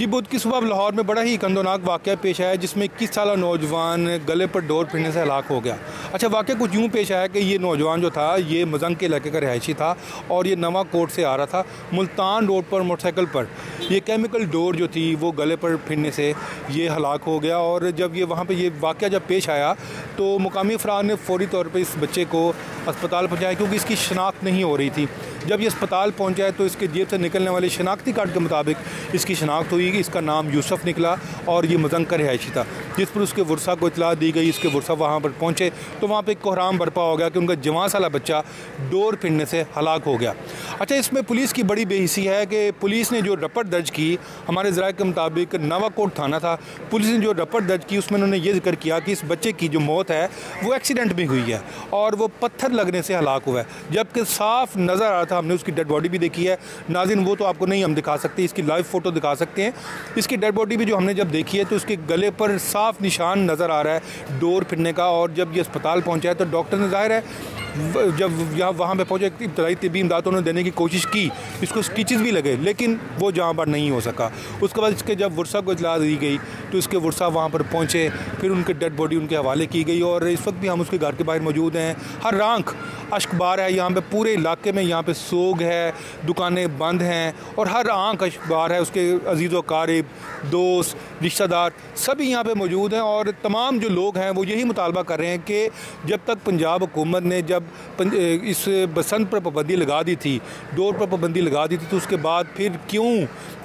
जी, बुध की सुबह लाहौर में बड़ा ही कंदोनाक वाक़या पेश आया जिसमें 21 साला नौजवान गले पर डोर फिरने से हलाक हो गया। अच्छा, वाक़या कुछ यूँ पेश आया कि ये नौजवान जो था ये मजंग के इलाके का रिहायशी था और ये नवा कोट से आ रहा था। मुल्तान रोड पर मोटरसाइकिल पर ये केमिकल डोर जो थी वो गले पर फिरने से ये हलाक हो गया। और जब ये वहाँ पर ये वाक़या जब पेश आया तो मुकामी अफराद ने फ़ौरी तौर पर इस बच्चे को अस्पताल पहुँचाया क्योंकि इसकी शनाख्त नहीं हो रही थी। जब ये अस्पताल पहुँचा है तो इसके जेब से निकलने वाले शनाख्ती कार्ड के मुताबिक इसकी शनाख्त हुई। इसका नाम यूसुफ निकला और ये मजंग का रिहायशी था, जिस पर उसके वर्सा को इतला दी गई। इसके वर्सा वहाँ पर पहुँचे तो वहाँ पर एक कोहराम बरपा हो गया कि उनका जवान साला बच्चा डोर फिरने से हलाक हो गया। अच्छा, इसमें पुलिस की बड़ी बेहिसी है कि पुलिस ने जो रपट दर्ज की, हमारे ज़राए के मुताबिक नवाकोट थाना था, पुलिस ने जो रपट दर्ज की उसमें उन्होंने ये जिक्र किया कि इस बच्चे की जो मौत है वो एक्सीडेंट में हुई है और वो पत्थर लगने से हलाक हुआ है, जबकि साफ नज़र आ रहा था। हमने उसकी डेड बॉडी भी देखी है। नाज़रीन, वो तो आपको नहीं हम दिखा सकते, इसकी लाइव फ़ोटो दिखा सकते हैं। इसकी डेड बॉडी भी जो हमने जब देखी है तो उसके गले पर साफ निशान नज़र आ रहा है डोर फिरने का। और जब ये अस्पताल पहुंचा है तो डॉक्टर ने ज़ाहिर है जब यहाँ वहाँ पे पहुँचे इब्तदाई तिब्बी इमदाद उन्होंने देने की कोशिश की, इसको स्टिचेस भी लगे लेकिन वो जहाँ पर नहीं हो सका। उसके बाद इसके जब वर्सा को इतला दी गई तो इसके वर्सा वहाँ पर पहुँचे, फिर उनके डेड बॉडी उनके हवाले की गई और इस वक्त भी हम उसके घर के बाहर मौजूद हैं। हर आंख अश्कबार है यहाँ पे, पूरे इलाके में यहाँ पे सोग है, दुकानें बंद हैं और हर आंख अश्कबार है। उसके अजीज़ व क़रीब, दोस्त, रिश्तेदार सभी यहाँ पे मौजूद हैं और तमाम जो लोग हैं वो यही मुतालबा कर रहे हैं कि जब तक पंजाब हुकूमत ने जब इस बसंत पर पाबंदी लगा दी थी, डोर पर पाबंदी लगा दी थी, तो उसके बाद फिर क्यों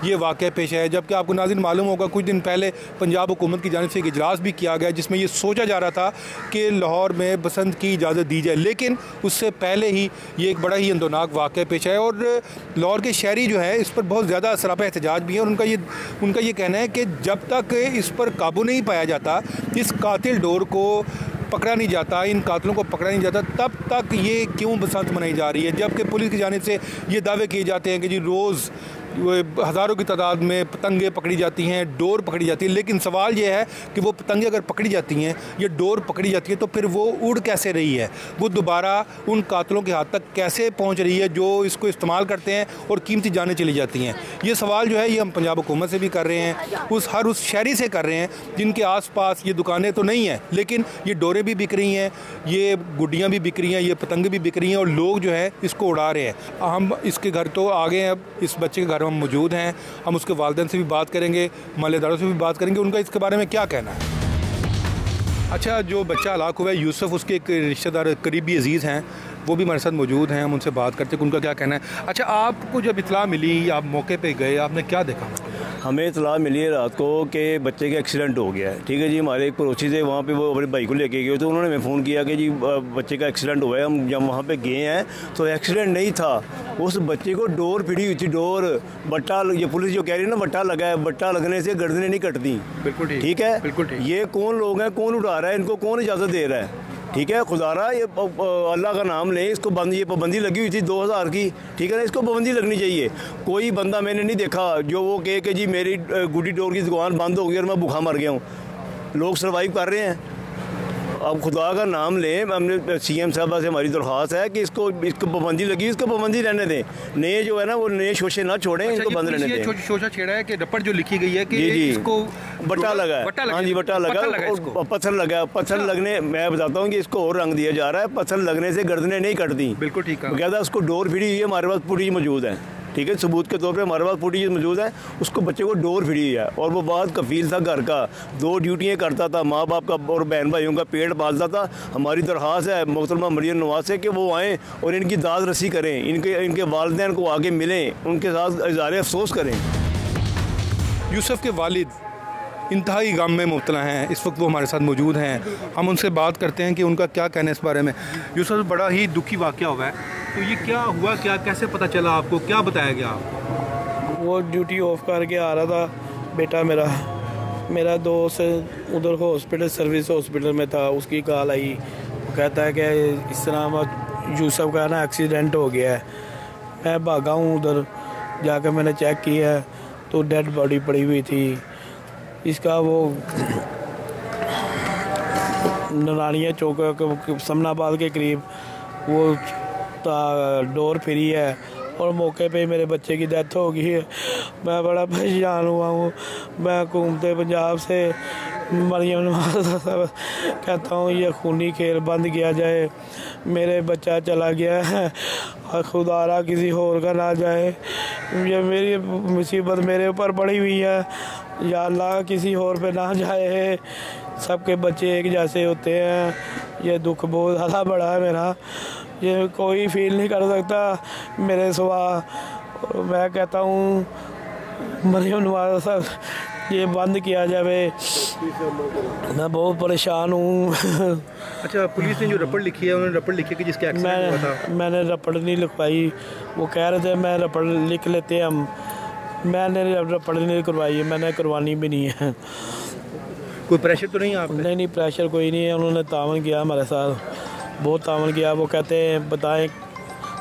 ये वाक़या पेश आया। जबकि आपको नाज़रीन मालूम होगा कुछ दिन पहले पंजाब हुकूमत की जानिब से एक इजलास भी किया गया जिसमें ये सोचा जा रहा था कि लाहौर में बसंत की इजाज़त दी जाए, लेकिन उससे पहले ही ये एक बड़ा ही अंदोनाक वाक़या पेश आया। और लाहौर के शहरी जो है इस पर बहुत ज़्यादा सरापा एहतजाज भी है और उनका ये कहना है कि जब तक इस पर काबू नहीं पाया जाता, इस कातिल डोर को पकड़ा नहीं जाता, इन कातिलों को पकड़ा नहीं जाता, तब तक ये क्यों बसंत मनाई जा रही है। जबकि पुलिस की जानिब से ये दावे किए जाते हैं कि जी रोज़ हज़ारों की तादाद में पतंगे पकड़ी जाती हैं, डोर पकड़ी जाती है, लेकिन सवाल ये है कि वो पतंगे अगर पकड़ी जाती हैं, ये डोर पकड़ी जाती है तो फिर वो उड़ कैसे रही है, वो दोबारा उन कातिलों के हाथ तक कैसे पहुंच रही है जो इसको इस्तेमाल करते हैं और कीमती जानें चली जाती हैं। ये सवाल जो है ये हम पंजाब हुकूमत से भी कर रहे हैं, हर उस शहरी से कर रहे हैं जिनके आस पास ये दुकानें तो नहीं हैं लेकिन ये डोरें भी बिक रही हैं, ये गुड्डियाँ भी बिक रही हैं, ये पतंगे भी बिक रही हैं और लोग जो है इसको उड़ा रहे हैं। हम इसके घर तो आ गए हैं, अब इस बच्चे के घर हम मौजूद हैं, हम उसके वालिदैन से भी बात करेंगे, महल्लेदारों से भी बात करेंगे, उनका इसके बारे में क्या कहना है। अच्छा, जो बच्चा हलाक हुआ है यूसुफ, उसके एक रिश्तेदार करीबी अजीज़ हैं, वो भी हमारे साथ मौजूद हैं, हम उनसे बात करते हैं कि उनका क्या कहना है। अच्छा, आपको जब इतला मिली, आप मौके पे गए, आपने क्या देखा? हमें इतला मिली है रात को कि बच्चे का एक्सीडेंट हो गया है। ठीक है जी, हमारे एक पड़ोसी थे वहाँ पे, वो अपने भाई को लेके गए तो उन्होंने हमें फ़ोन किया कि जी बच्चे का एक्सीडेंट हुआ है। हम जब वहाँ पे गए हैं तो एक्सीडेंट नहीं था, उस बच्चे को डोर फिरी हुई थी, डोर बट्टा, ये पुलिस जो कह रही है ना बट्टा लगा है, बट्टा लगने से गर्दनें नहीं कटती। बिल्कुल ठीक है, बिल्कुल ठीक। ये कौन लोग हैं, कौन उठा रहा है, इनको कौन इजाज़त दे रहा है? ठीक है, खुदारा ये अल्लाह का नाम लें, इसको ये पाबंदी लगी हुई थी 2000 की। ठीक है ना, इसको पाबंदी लगनी चाहिए। कोई बंदा मैंने नहीं देखा जो वो कहे कि जी मेरी गुड्डी डोर की दुकान बंद हो गई और मैं भूखा मर गया हूँ। लोग सर्वाइव कर रहे हैं। अब खुदा का नाम लें, हमने सीएम साहब से हमारी दरख्वास्त है कि इसको पाबंदी लगी, इसको पाबंदी रहने दें। नए जो है ना वो नए शोशे ना छोड़ें। अच्छा, इनको बंद रहने दें। शोशा छेड़ा है कि रपट जो लिखी गई है कि जी इसको बट्टा लगा है। हाँ जी, बट्टा लगा, पत्थर लगा। पत्थर लगने, मैं बताता हूँ कि इसको और रंग दिया जा रहा है। पत्थर लगने से गर्दनें नहीं कटती। बिल्कुल ठीक है। कहता उसको डोर फिरी हुई है, हमारे पास फुटेज मौजूद है। ठीक है, सबूत के तौर पे हमारे पास फुटेज मौजूद है। उसको बच्चे को डोर फिरी है और वो बहुत कफील था, घर का 2 ड्यूटियाँ करता था, माँ बाप का और बहन भाइयों का पेट पालता था। हमारी दरख्वास्त है मोहतरमा मरियम नवाज से कि वो आएँ और इनकी दाद रसी करें, इनके वालिदैन को आगे मिलें, उनके साथ इज़हार अफसोस करें। यूसुफ के वालिद इंतहाई गम में मुब्तला हैं, इस वक्त वो हमारे साथ मौजूद हैं, हम उनसे बात करते हैं कि उनका क्या कहना है इस बारे में। यूसुफ, बड़ा ही दुखी वाक़या हुआ है, तो ये क्या हुआ, क्या कैसे पता चला आपको, क्या बताया गया आपको? वो ड्यूटी ऑफ करके आ रहा था बेटा मेरा दोस्त उधर हॉस्पिटल, सर्विस हॉस्पिटल में था, उसकी कॉल आई, कहता है कि इस तरह यूसुफ का ना एक्सीडेंट हो गया है। मैं भागा हूँ, उधर जाकर मैंने चेक किया तो डेड बॉडी पड़ी हुई थी। इसका वो नरानिया चौक समनाबाद के करीब वो डोर फिरी है और मौके पे मेरे बच्चे की डेथ हो गई है। मैं बड़ा परेशान हुआ हूँ। मैं हुकूमत पंजाब से मरियम नवाज साहब कहता हूँ ये खूनी खेल बंद किया जाए। मेरे बच्चा चला गया है और खुदारा किसी और का ना जाए। ये मेरी मुसीबत मेरे ऊपर पड़ी हुई है, या अल्लाह किसी और पे ना जाए। सबके बच्चे एक जैसे होते हैं। ये दुख बहुत ज़्यादा बड़ा है मेरा, ये कोई फील नहीं कर सकता मेरे सिवा। मैं कहता हूँ मरियम नवाज साहब ये बंद किया जाए। मैं बहुत परेशान हूँ। अच्छा, पुलिस ने जो रपट लिखी है, उन्होंने रपट लिखी है कि जिसके एक्सीडेंट हुआ था। मैंने रपट नहीं लिखवाई। वो कह रहे थे मैं रपट लिख लेते हम। मैंने रपट नहीं करवाई, मैंने करवानी भी नहीं है। कोई प्रेशर तो नहीं आप? नहीं, प्रेशर कोई नहीं है। उन्होंने तावन किया हमारे साथ, बहुत तावन किया। वो कहते हैं बताएं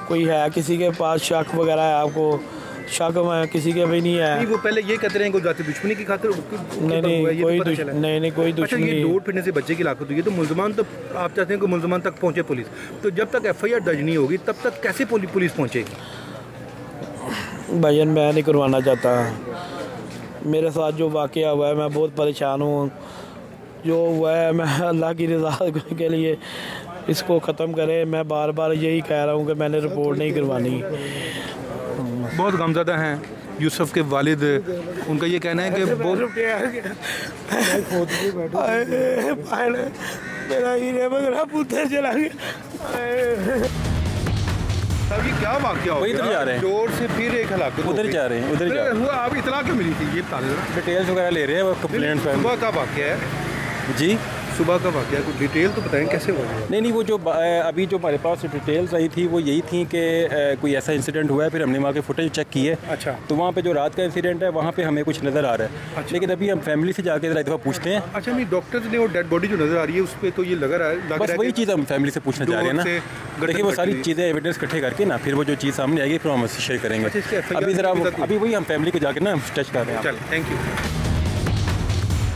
कोई है किसी के पास शक वगैरह है आपको? शक में किसी के भी नहीं है। नहीं, वो पहले ये कहते रहे कोई जाति दुश्मनी की खातिर नहीं कोई दुश्मनी। ये डोर फिरने से बच्चे की लाखों तो ये तो मुल्ज़मान, तो आप चाहते हैं कि मुल्ज़मान तक पहुंचे पुलिस, तो जब तक FIR दर्ज नहीं होगी तब तक कैसे पुलिस पहुंचेगी? भाईजान मैं नहीं करवाना चाहता। मेरे साथ जो वाक़या हुआ है मैं बहुत परेशान हूँ। जो हुआ है मैं अल्लाह की रज़ा के लिए इसको ख़त्म करें। मैं बार बार यही कह रहा हूँ कि मैंने रिपोर्ट नहीं करवानी। बहुत गमज़दा हैं यूसुफ के वालिद। उनका ये कहना है कि मेरा हीरे वगैरह पुत्र चला गया। अब ये क्या वाक़या हो गया? इधर जा रहे हैं, डोर से फिर एक हलाकत उधर जा रहे हैं, उधर जा रहे हैं। हुआ आप इतला क्यों मिली थी? ये बता दें। डिटेल्स वगैरह ले रहे हैं वो कंप्लेंट पर। सुबह का वाक़या है जी, सुबह का वाक़या, कुछ डिटेल तो बताएं कैसे हुआ? नहीं वो जो अभी जो हमारे पास डिटेल्स आई थी वो यही थी कि कोई ऐसा इंसिडेंट हुआ है। फिर हमने वहाँ के फुटेज चेक की है। अच्छा। तो वहाँ पे जो रात का इंसिडेंट है वहाँ पे हमें कुछ नज़र आ रहा है। अच्छा। लेकिन अभी हम फैमिली से जाके ज़रा एक दफ़ा पूछते हैं। अच्छा, नहीं डॉक्टर्स ने वो डेड बॉडी जो नज़र आ रही है उस पर तो ये लग रहा है बस वही चीज़ हम फैमिली से पूछना चाह रहे हैं ना। देखिए वो सारी चीज़ें एविडेंस इकट्ठे करके ना फिर वो जो चीज़ सामने आएगी फिर हम उससे शेयर करेंगे। अभी ज़रा अभी वही हम फैमिली को जाकर ना टच कर रहे हैं। चल, थैंक यू।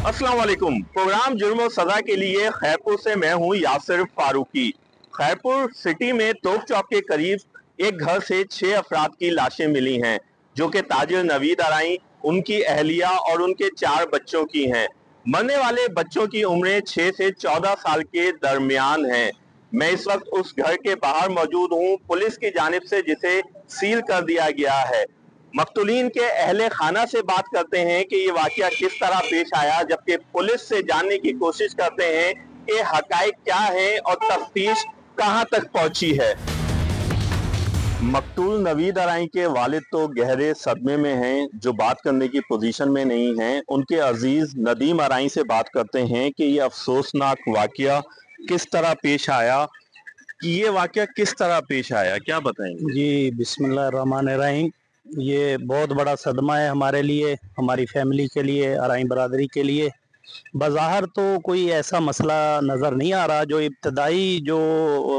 अस्सलाम वालेकुम। प्रोग्राम जुर्म और सजा के लिए खैरपुर से मैं हूं यासिर फारूकी। खैरपुर सिटी में तोप चौक के करीब एक घर से 6 अफराद की लाशें मिली हैं, जो कि ताजिर नवीद अराई, उनकी अहलिया और उनके 4 बच्चों की हैं। मरने वाले बच्चों की उम्रें 6 से 14 साल के दरमियान हैं। मैं इस वक्त उस घर के बाहर मौजूद हूं, पुलिस की जानिब से जिसे सील कर दिया गया है। मकतूलीन के अहले खाना से बात करते हैं कि ये वाकया किस तरह पेश आया, जबकि पुलिस से जानने की कोशिश करते हैं कि हकाइक क्या है और तफ्तीश कहां तक पहुंची है। मकतूल नवीद अराई के वालिद तो गहरे सदमे में हैं, जो बात करने की पोजीशन में नहीं हैं। उनके अजीज नदीम अराई से बात करते हैं कि ये अफसोसनाक वाकया किस तरह पेश आया, कि ये वाकया किस तरह पेश आया, क्या बताएंगे? जी, बिस्मिल्लाहिर्रहमानिर्रहीम। ये बहुत बड़ा सदमा है हमारे लिए, हमारी फैमिली के लिए, अराई बरादरी के लिए। बज़ाहिर तो कोई ऐसा मसला नज़र नहीं आ रहा। जो इब्तदाई जो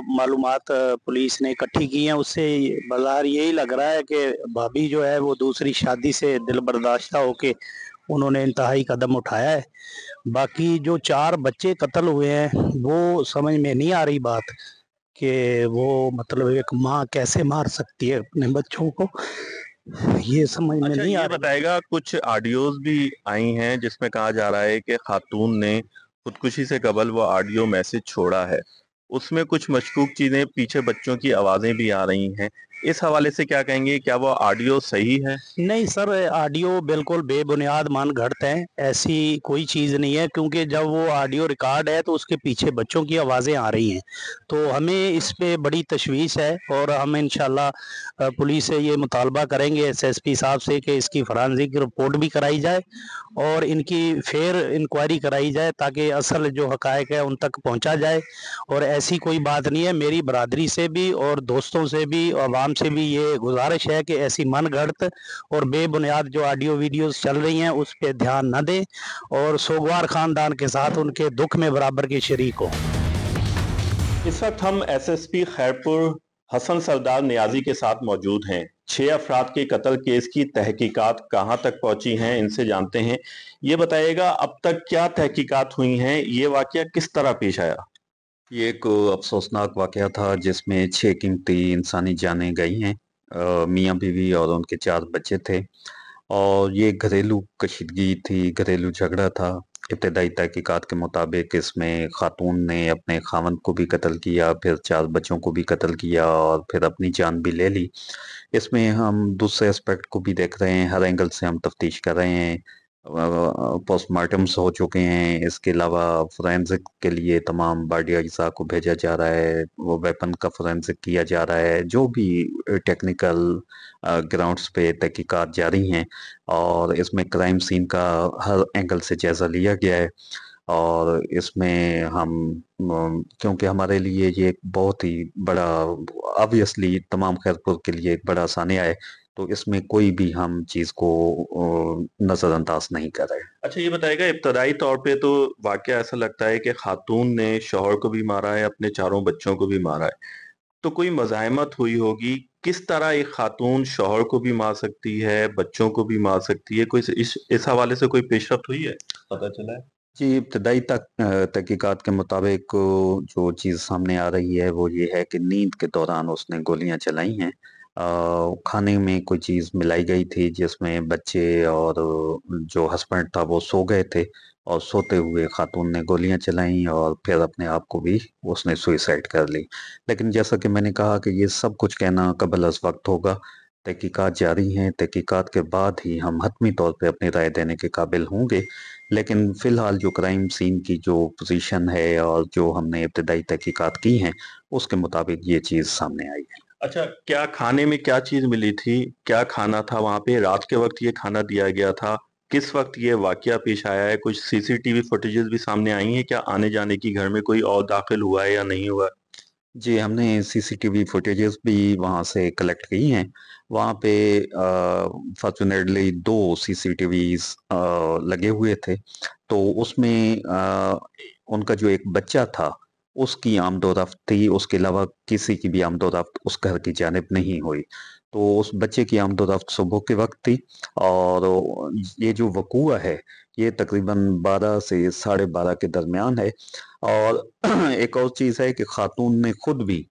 मालूमात पुलिस ने इकट्ठी की हैं उससे बज़ाहिर यही लग रहा है कि भाभी जो है वो दूसरी शादी से दिल बर्दाश्ता होके उन्होंने इंतहाई कदम उठाया है। बाकी जो 4 बच्चे कत्ल हुए हैं वो समझ में नहीं आ रही बात कि वो मतलब एक माँ कैसे मार सकती है अपने बच्चों को, ये समझ में नहीं आ रहा। बताएगा, कुछ ऑडियोज भी आई हैं जिसमें कहा जा रहा है कि खातून ने खुदकुशी से कबल वो ऑडियो मैसेज छोड़ा है। उसमें कुछ मशकूक चीजें, पीछे बच्चों की आवाजें भी आ रही हैं। इस हवाले से क्या कहेंगे, क्या वो ऑडियो सही है? नहीं सर, ऑडियो बिल्कुल बेबुनियाद मान घड़ते हैं, ऐसी कोई चीज़ नहीं है। क्योंकि जब वो ऑडियो रिकॉर्ड है तो उसके पीछे बच्चों की आवाज़ें आ रही हैं, तो हमें इस पे बड़ी तशवीश है। और हम इंशाल्लाह पुलिस से ये मुतालबा करेंगे SSP साहब से कि इसकी फॉरेंसिक रिपोर्ट भी कराई जाए और इनकी फेयर इंक्वायरी कराई जाए, ताकि असल जो हकायक है उन तक पहुँचा जाए। और ऐसी कोई बात नहीं है। मेरी बरादरी से भी और दोस्तों से भी, आवाम से भी ये गुजारिश है कि ऐसी मनगढ़ंत और बेबुनियाद जो ऑडियो वीडियोस चल रही हैं उस पर ध्यान न दें और सोगवार खानदान के साथ उनके दुख में बराबर के शरीक हो। इस वक्त हम SSP खैरपुर हसन सरदार नियाजी के साथ मौजूद हैं। 6 अफराद के कत्ल केस की तहकीकात कहां तक पहुंची हैं, इनसे जानते हैं। ये बताइएगा, अब तक क्या तहकीकात हुई हैं, ये वाकया किस तरह पेश आया? ये एक अफसोसनाक वाकया था जिसमें 6 कीमती इंसानी जानें गई हैं। मियाँ बीवी और उनके 4 बच्चे थे और ये घरेलू कशीदगी थी, घरेलू झगड़ा था। इब्तदाई तहकीकात के मुताबिक इसमें खातून ने अपने खावंद को भी कत्ल किया, फिर 4 बच्चों को भी कत्ल किया और फिर अपनी जान भी ले ली। इसमें हम दूसरे एस्पेक्ट को भी देख रहे हैं, हर एंगल से हम तफ्तीश कर रहे हैं। पोस्टमार्टम्स हो चुके हैं, इसके अलावा फोरेंसिक के लिए तमाम बॉडी अज्जा को भेजा जा रहा है, वो वेपन का फोरेंसिक किया जा रहा है, जो भी टेक्निकल ग्राउंड्स पे तहकीकात जारी हैं और इसमें क्राइम सीन का हर एंगल से जायज़ा लिया गया है। और इसमें हम क्योंकि हमारे लिए ये एक बहुत ही बड़ा, ऑब्वियसली तमाम खैरपुर के लिए एक बड़ा सानिया है, तो इसमें कोई भी हम चीज़ को नज़रअंदाज नहीं कर रहे। अच्छा, ये बताइएगा, इब्तदाई तौर पे तो वाकया ऐसा लगता है कि खातून ने शौहर को भी मारा है, अपने चारों बच्चों को भी मारा है, तो कोई मज़ाहमत हुई होगी। किस तरह एक खातून शौहर को भी मार सकती है, बच्चों को भी मार सकती है? कोई इस हवाले से कोई पेशरफ्त हुई है, पता चला है? जी, इब्तदाई तहकीकात के मुताबिक जो चीज़ सामने आ रही है वो ये है कि नींद के दौरान उसने गोलियां चलाई हैं। खाने में कोई चीज़ मिलाई गई थी जिसमें बच्चे और जो हस्बैंड था वो सो गए थे और सोते हुए खातून ने गोलियां चलाई और फिर अपने आप को भी उसने सुइसाइड कर ली। लेकिन जैसा कि मैंने कहा कि ये सब कुछ कहना कबल अज़ वक्त होगा। तहकीकात जारी हैं, तहकीकात के बाद ही हम हतमी तौर पे अपनी राय देने के काबिल होंगे। लेकिन फ़िलहाल जो क्राइम सीन की जो पोज़ीशन है और जो हमने इब्तदाई तहकीकात की हैं, उसके मुताबिक ये चीज़ सामने आई है। अच्छा, क्या खाने में क्या चीज़ मिली थी? क्या खाना था वहाँ पे? रात के वक़्त ये खाना दिया गया था? किस वक़्त ये वाक़या पेश आया है? कुछ सीसीटीवी फुटेजेस भी सामने आई हैं क्या आने-जाने की? घर में कोई और दाखिल हुआ है या नहीं हुआ? जी, हमने सीसीटीवी फुटेजेस भी वहाँ से कलेक्ट की हैं। वहाँ पे फ़ॉर्च्यूनेटली 2 सीसीटीवीज़ लगे हुए थे। तो उसमें उनका जो एक बच्चा था, उसकी आमदो-रफ़्त थी, उसके अलावा किसी की भी आमदो-रफ़्त उस घर की जानिब नहीं हुई। तो उस बच्चे की आमदो-रफ़्त सुबह के वक़्त थी और ये जो वक़ूआ है, ये तकरीबन 12 से साढ़े 12 के दरमियान है। और एक और चीज़ है कि खातून ने खुद भी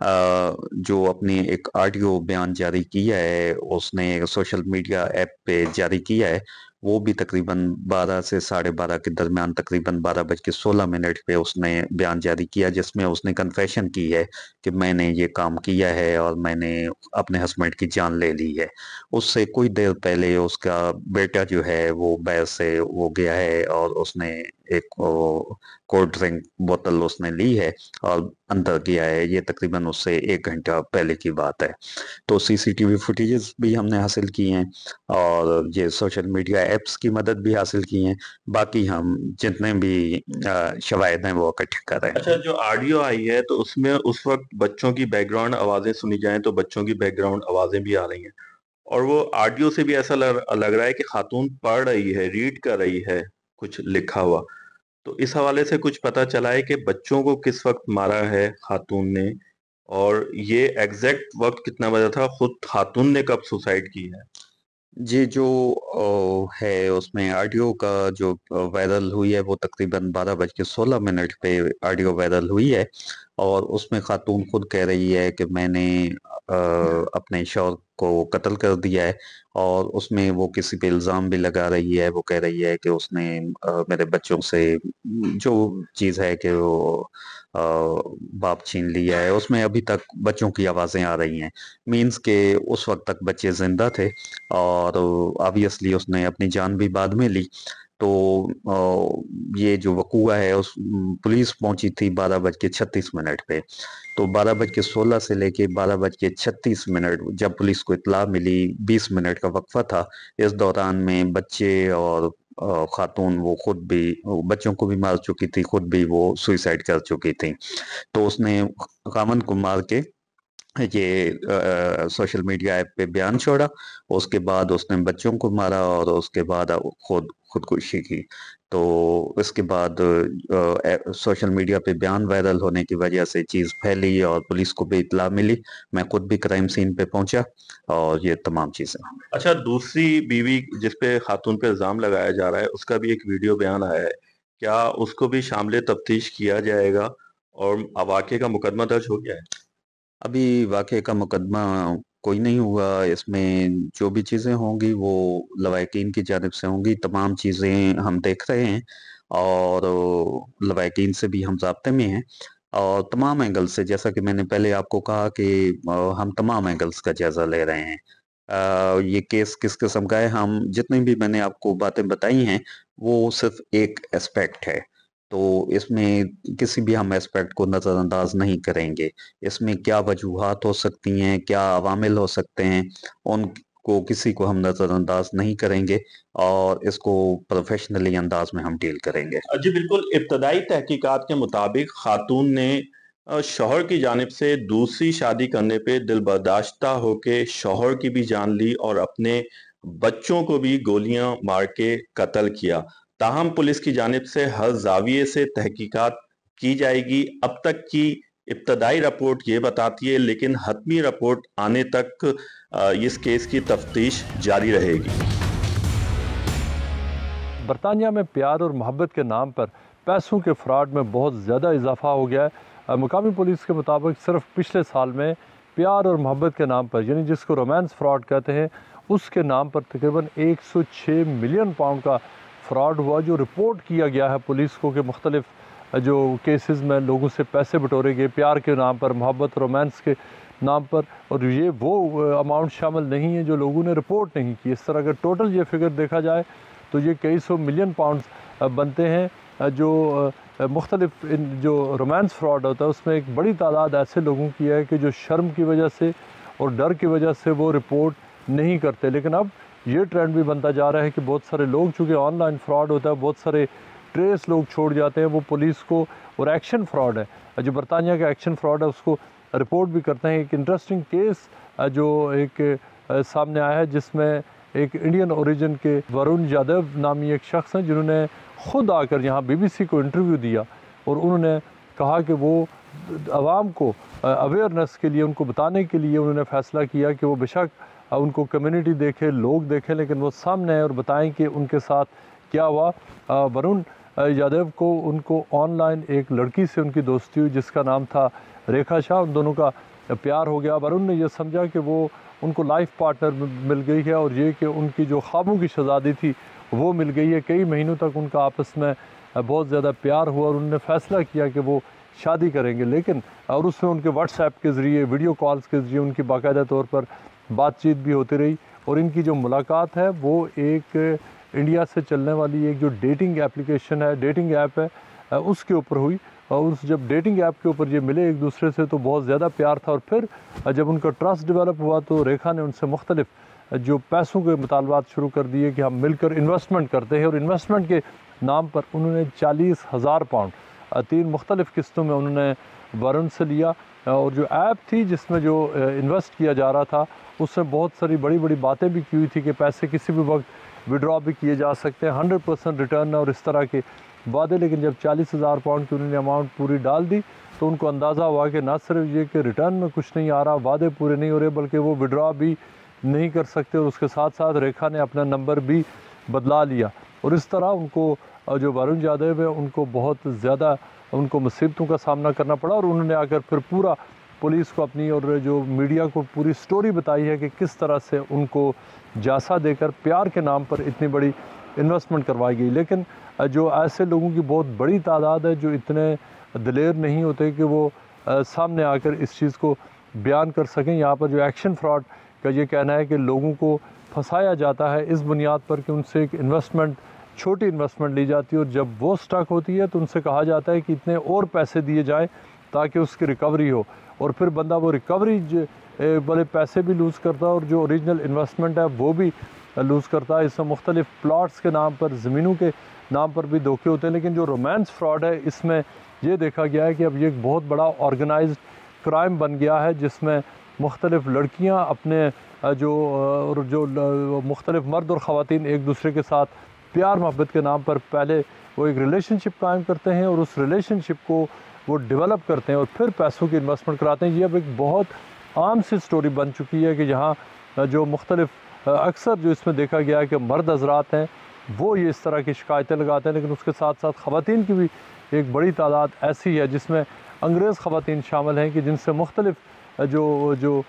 जो अपनी एक ऑडियो बयान जारी किया है, उसने सोशल मीडिया ऐप पे जारी किया है, वो भी तकरीबन 12 से साढ़े 12 के दरमियान तकरीबन 12:16 पे उसने बयान जारी किया, जिसमें उसने कन्फेशन की है कि मैंने ये काम किया है और मैंने अपने हस्बैंड की जान ले ली है। उससे कुछ देर पहले उसका बेटा जो है वो बैर से वो गया है और उसने एक कोल्ड ड्रिंक बोतल उसने ली है और अंदर गया है। ये तकरीबन उससे 1 घंटा पहले की बात है। तो सीसीटीवी फुटेजेस भी हमने हासिल की हैं और ये सोशल मीडिया ऐप्स की मदद भी हासिल की हैं। बाकी हम जितने भी शवाहिद हैं वो इकट्ठे कर रहे हैं। अच्छा, जो ऑडियो आई है तो उसमें उस वक़्त बच्चों की बैकग्राउंड आवाज़ें सुनी जाएँ तो बच्चों की बैकग्राउंड आवाज़ें भी आ रही हैं और वो ऑडियो से भी ऐसा लग रहा है कि खातून पढ़ रही है, रीड कर रही है कुछ लिखा हुआ। तो इस हवाले से कुछ पता चला है कि बच्चों को किस वक़्त मारा है खातून ने और ये एग्ज़ैक्ट वक़्त कितना बजा था? खुद खातून ने कब सुसाइड की है? जी, जो है उसमें ऑडियो का जो वायरल हुई है वो तकरीबन 12:16 पे ऑडियो वायरल हुई है और उसमें खातून खुद कह रही है कि मैंने अपने शौहर को कत्ल कर दिया है और उसमें वो किसी पे इल्ज़ाम भी लगा रही है। वो कह रही है कि उसने मेरे बच्चों से जो चीज़ है कि वो बाप छीन लिया है। उसमें अभी तक बच्चों की आवाज़ें आ रही हैं। मीन्स के उस वक़्त तक बच्चे ज़िंदा थे और ऑब्वियसली उसने अपनी जान भी बाद में ली। तो ये जो वक़ूआ है पुलिस पहुंची थी 12:36 पे। तो 12:16 से लेके 12:36 जब पुलिस को इत्तला मिली, 20 मिनट का वक़्फ़ा था। इस दौरान में बच्चे और खातून वो खुद भी बच्चों को भी मार चुकी थी, खुद भी वो सुसाइड कर चुकी थी। तो उसने खामंद को मार के ये सोशल मीडिया ऐप पे बयान छोड़ा। उसके बाद उसने बच्चों को मारा और उसके बाद खुद खुदकुशी की। तो इसके बाद सोशल मीडिया पे बयान वायरल होने की वजह से चीज़ फैली और पुलिस को भी इत्तला मिली। मैं खुद भी क्राइम सीन पे पहुंचा और ये तमाम चीज़ें। अच्छा, दूसरी बीवी जिस पे खातून पे इल्ज़ाम लगाया जा रहा है, उसका भी एक वीडियो बयान आया है। क्या उसको भी शामिल तफ्तीश किया जाएगा और वाक़ये का मुकदमा दर्ज हो गया है? अभी वाक़ये का मुकदमा कोई नहीं हुआ। इसमें जो भी चीज़ें होंगी वो लवाकिन की जानिब से होंगी। तमाम चीज़ें हम देख रहे हैं और लवाकिन से भी हम ज़ाब्ते में हैं और तमाम एंगल से, जैसा कि मैंने पहले आपको कहा कि हम तमाम एंगल्स का जायज़ा ले रहे हैं। ये केस किस किस्म का है, हम जितनी भी मैंने आपको बातें बताई हैं वो सिर्फ एक एस्पेक्ट है, तो इसमें किसी भी हम एस्पेक्ट को नज़रअंदाज नहीं करेंगे। इसमें क्या वजूहात हो सकती हैं, क्या अवामिल हो सकते हैं, उनको किसी को हम नज़रअंदाज नहीं करेंगे और इसको प्रोफेशनली अंदाज में हम डील करेंगे। जी बिल्कुल, इब्तदाई तहकीकात के मुताबिक खातून ने शौहर की जानिब से दूसरी शादी करने पे दिलबर्दाश्ता होके शौहर की भी जान ली और अपने बच्चों को भी गोलियां मार के कत्ल किया। ताहम पुलिस की जानिब से हर जाविये से तहकीकात की जाएगी। अब तक की इब्तदाई रिपोर्ट ये बताती है, लेकिन हतमी रिपोर्ट आने तक इस केस की तफ्तीश जारी रहेगी। बरतानिया में प्यार और मोहब्बत के नाम पर पैसों के फ्रॉड में बहुत ज़्यादा इजाफा हो गया है। मुकामी पुलिस के मुताबिक सिर्फ पिछले साल में प्यार और मोहब्बत के नाम पर, यानी जिसको रोमांस फ्रॉड कहते हैं, उसके नाम पर तकरीबन 106 मिलियन पाउंड का फ्रॉड हुआ, जो रिपोर्ट किया गया है पुलिस को कि मुख्तलिफ जो केसेस में लोगों से पैसे बटोरे गए प्यार के नाम पर, मोहब्बत रोमांस के नाम पर, और ये वो अमाउंट शामिल नहीं है जो लोगों ने रिपोर्ट नहीं की। इस तरह अगर टोटल ये फिगर देखा जाए तो ये कई सौ मिलियन पाउंड बनते हैं। जो मुख्तलिफ जो रोमांस फ्रॉड होता है उसमें एक बड़ी तादाद ऐसे लोगों की है कि जो शर्म की वजह से और डर की वजह से वो रिपोर्ट नहीं करते। लेकिन अब ये ट्रेंड भी बनता जा रहा है कि बहुत सारे लोग, चूँकि ऑनलाइन फ्रॉड होता है, बहुत सारे ट्रेस लोग छोड़ जाते हैं, वो पुलिस को, और एक्शन फ्रॉड है जो बरतानिया का एक्शन फ्रॉड है उसको रिपोर्ट भी करते हैं। एक इंटरेस्टिंग केस जो एक सामने आया है जिसमें एक इंडियन ओरिजिन के वरुण यादव नामी एक शख्स हैं जिन्होंने ख़ुद आकर यहाँ BBC को इंटरव्यू दिया और उन्होंने कहा कि वो आवाम को अवेयरनेस के लिए, उनको बताने के लिए उन्होंने फ़ैसला किया कि वो बेशक उनको कम्युनिटी देखे, लोग देखें, लेकिन वो सामने आए और बताएं कि उनके साथ क्या हुआ। वरुण यादव को, उनको ऑनलाइन एक लड़की से उनकी दोस्ती हुई जिसका नाम था रेखा शाह। उन दोनों का प्यार हो गया। वरुण ने यह समझा कि वो उनको लाइफ पार्टनर मिल गई है और ये कि उनकी जो ख्वाबों की शहज़ादी थी वो मिल गई है। कई महीनों तक उनका आपस में बहुत ज़्यादा प्यार हुआ और उन्होंने फ़ैसला किया कि वो शादी करेंगे। लेकिन और उसमें उनके व्हाट्सएप के ज़रिए, वीडियो कॉल्स के ज़रिए उनकी बाकायदा तौर पर बातचीत भी होती रही और इनकी जो मुलाकात है वो एक इंडिया से चलने वाली एक जो डेटिंग एप्लीकेशन है, डेटिंग ऐप है, उसके ऊपर हुई। और उस जब डेटिंग ऐप के ऊपर ये मिले एक दूसरे से तो बहुत ज़्यादा प्यार था और फिर जब उनका ट्रस्ट डेवलप हुआ तो रेखा ने उनसे मुख्तलिफ जो पैसों के मुतालबात शुरू कर दिए कि हम मिलकर इन्वेस्टमेंट करते हैं। और इन्वेस्टमेंट के नाम पर उन्होंने 40,000 पाउंड 3 मुख्तलिफ़ किस्तों में उन्होंने वरुण से लिया। और जो ऐप थी जिसमें जो इन्वेस्ट किया जा रहा था उसमें बहुत सारी बड़ी बड़ी बातें भी की हुई थी कि पैसे किसी भी वक्त विड्रॉ भी किए जा सकते हैं, 100% रिटर्न और इस तरह के वादे। लेकिन जब 40,000 पाउंड की उन्होंने अमाउंट पूरी डाल दी तो उनको अंदाज़ा हुआ कि ना सिर्फ ये कि रिटर्न में कुछ नहीं आ रहा, वादे पूरे नहीं हो रहे, बल्कि वो विड्रॉ भी नहीं कर सकते। और उसके साथ साथ रेखा ने अपना नंबर भी बदला लिया और इस तरह उनको जो वरुण यादव है उनको बहुत ज़्यादा उनको मुसीबतों का सामना करना पड़ा। और उन्होंने आकर फिर पूरा पुलिस को अपनी और जो मीडिया को पूरी स्टोरी बताई है कि किस तरह से उनको जासा देकर प्यार के नाम पर इतनी बड़ी इन्वेस्टमेंट करवाई गई। लेकिन जो ऐसे लोगों की बहुत बड़ी तादाद है जो इतने दिलेर नहीं होते कि वो सामने आकर इस चीज़ को बयान कर सकें। यहाँ पर जो एक्शन फ्रॉड का ये कहना है कि लोगों को फंसाया जाता है इस बुनियाद पर कि उनसे एक इन्वेस्टमेंट, छोटी इन्वेस्टमेंट ली जाती है और जब वो स्टक होती है तो उनसे कहा जाता है कि इतने और पैसे दिए जाएँ ताकि उसकी रिकवरी हो। और फिर बंदा वो रिकवरी बड़े पैसे भी लूज़ करता है और जो ओरिजिनल इन्वेस्टमेंट है वो भी लूज़ करता है। इसमें मुख्तलिफ प्लॉट्स के नाम पर, ज़मीनों के नाम पर भी धोखे होते हैं। लेकिन जो रोमांस फ्रॉड है इसमें ये देखा गया है कि अब ये एक बहुत बड़ा ऑर्गेनाइज्ड क्राइम बन गया है जिसमें मुख्तलिफ लड़कियाँ अपने जो मुख्तलिफ मर्द और ख़वातीन एक दूसरे के साथ प्यार मोहब्बत के नाम पर पहले वो एक रिलेशनशिप कायम करते हैं और उस रिलेशनशिप को वो डेवलप करते हैं और फिर पैसों की इन्वेस्टमेंट कराते हैं। ये अब एक बहुत आम सी स्टोरी बन चुकी है कि जहाँ जो मुख्तलिफ अक्सर जो इसमें देखा गया है कि मर्द हजरात हैं वो ये इस तरह की शिकायतें लगाते हैं, लेकिन उसके साथ साथ ख़वातीन की भी एक बड़ी तादाद ऐसी है जिसमें अंग्रेज़ ख़वातीन शामिल हैं कि जिनसे मुख्तलिफ जो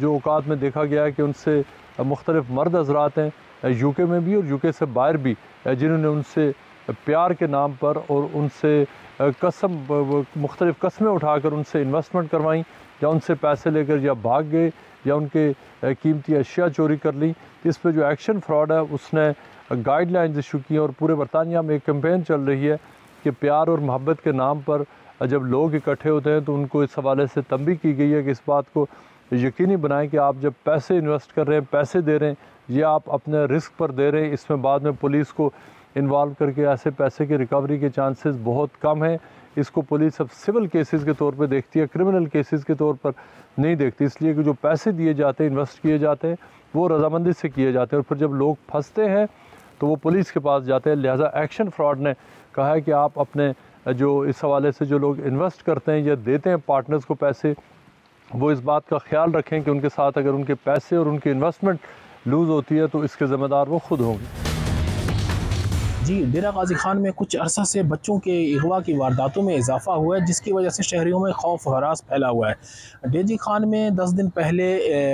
औकात में देखा गया है कि उनसे मुख्तलिफ मर्द हज़रात हैं यूके में भी और यूके से बाहर भी, जिन्होंने उनसे प्यार के नाम पर और उनसे मुख्तलिफ कस्में उठाकर उनसे इन्वेस्टमेंट करवाई, या उनसे पैसे लेकर या भाग गए या उनके कीमती अशिया चोरी कर ली। इस पर जो एक्शन फ्रॉड है उसने गाइडलाइंस इशू की और पूरे बरतानिया में एक कैंपेन चल रही है कि प्यार और मोहब्बत के नाम पर जब लोग इकट्ठे होते हैं तो उनको इस हवाले से तंबीह की गई है कि इस बात को यकीनी बनाएं कि आप जब पैसे इन्वेस्ट कर रहे हैं, पैसे दे रहे हैं, ये आप अपने रिस्क पर दे रहे हैं। इसमें बाद में पुलिस को इन्वॉल्व करके ऐसे पैसे की रिकवरी के चांसेस बहुत कम हैं। इसको पुलिस अब सिविल केसेस के तौर पे देखती है, क्रिमिनल केसेस के तौर पर नहीं देखती, इसलिए कि जो पैसे दिए जाते हैं, इन्वेस्ट किए जाते हैं, वो रजामंदी से किए जाते हैं और फिर जब लोग फंसते हैं तो वो पुलिस के पास जाते हैं। लिहाजा एक्शन फ्रॉड ने कहा है कि आप अपने जो इस हवाले से जो लोग इन्वेस्ट करते हैं या देते हैं पार्टनर्स को पैसे, वो इस बात का ख्याल रखें कि उनके साथ अगर उनके पैसे और उनकी इन्वेस्टमेंट लूज़ होती है तो इसके ज़िम्मेदार वो खुद होंगे। जी, डेरा गाजी खान में कुछ अरसा से बच्चों के अगवा की वारदातों में इजाफा हुआ है, जिसकी वजह से शहरियों में खौफ हरास फैला हुआ है। डीजी खान में 10 दिन पहले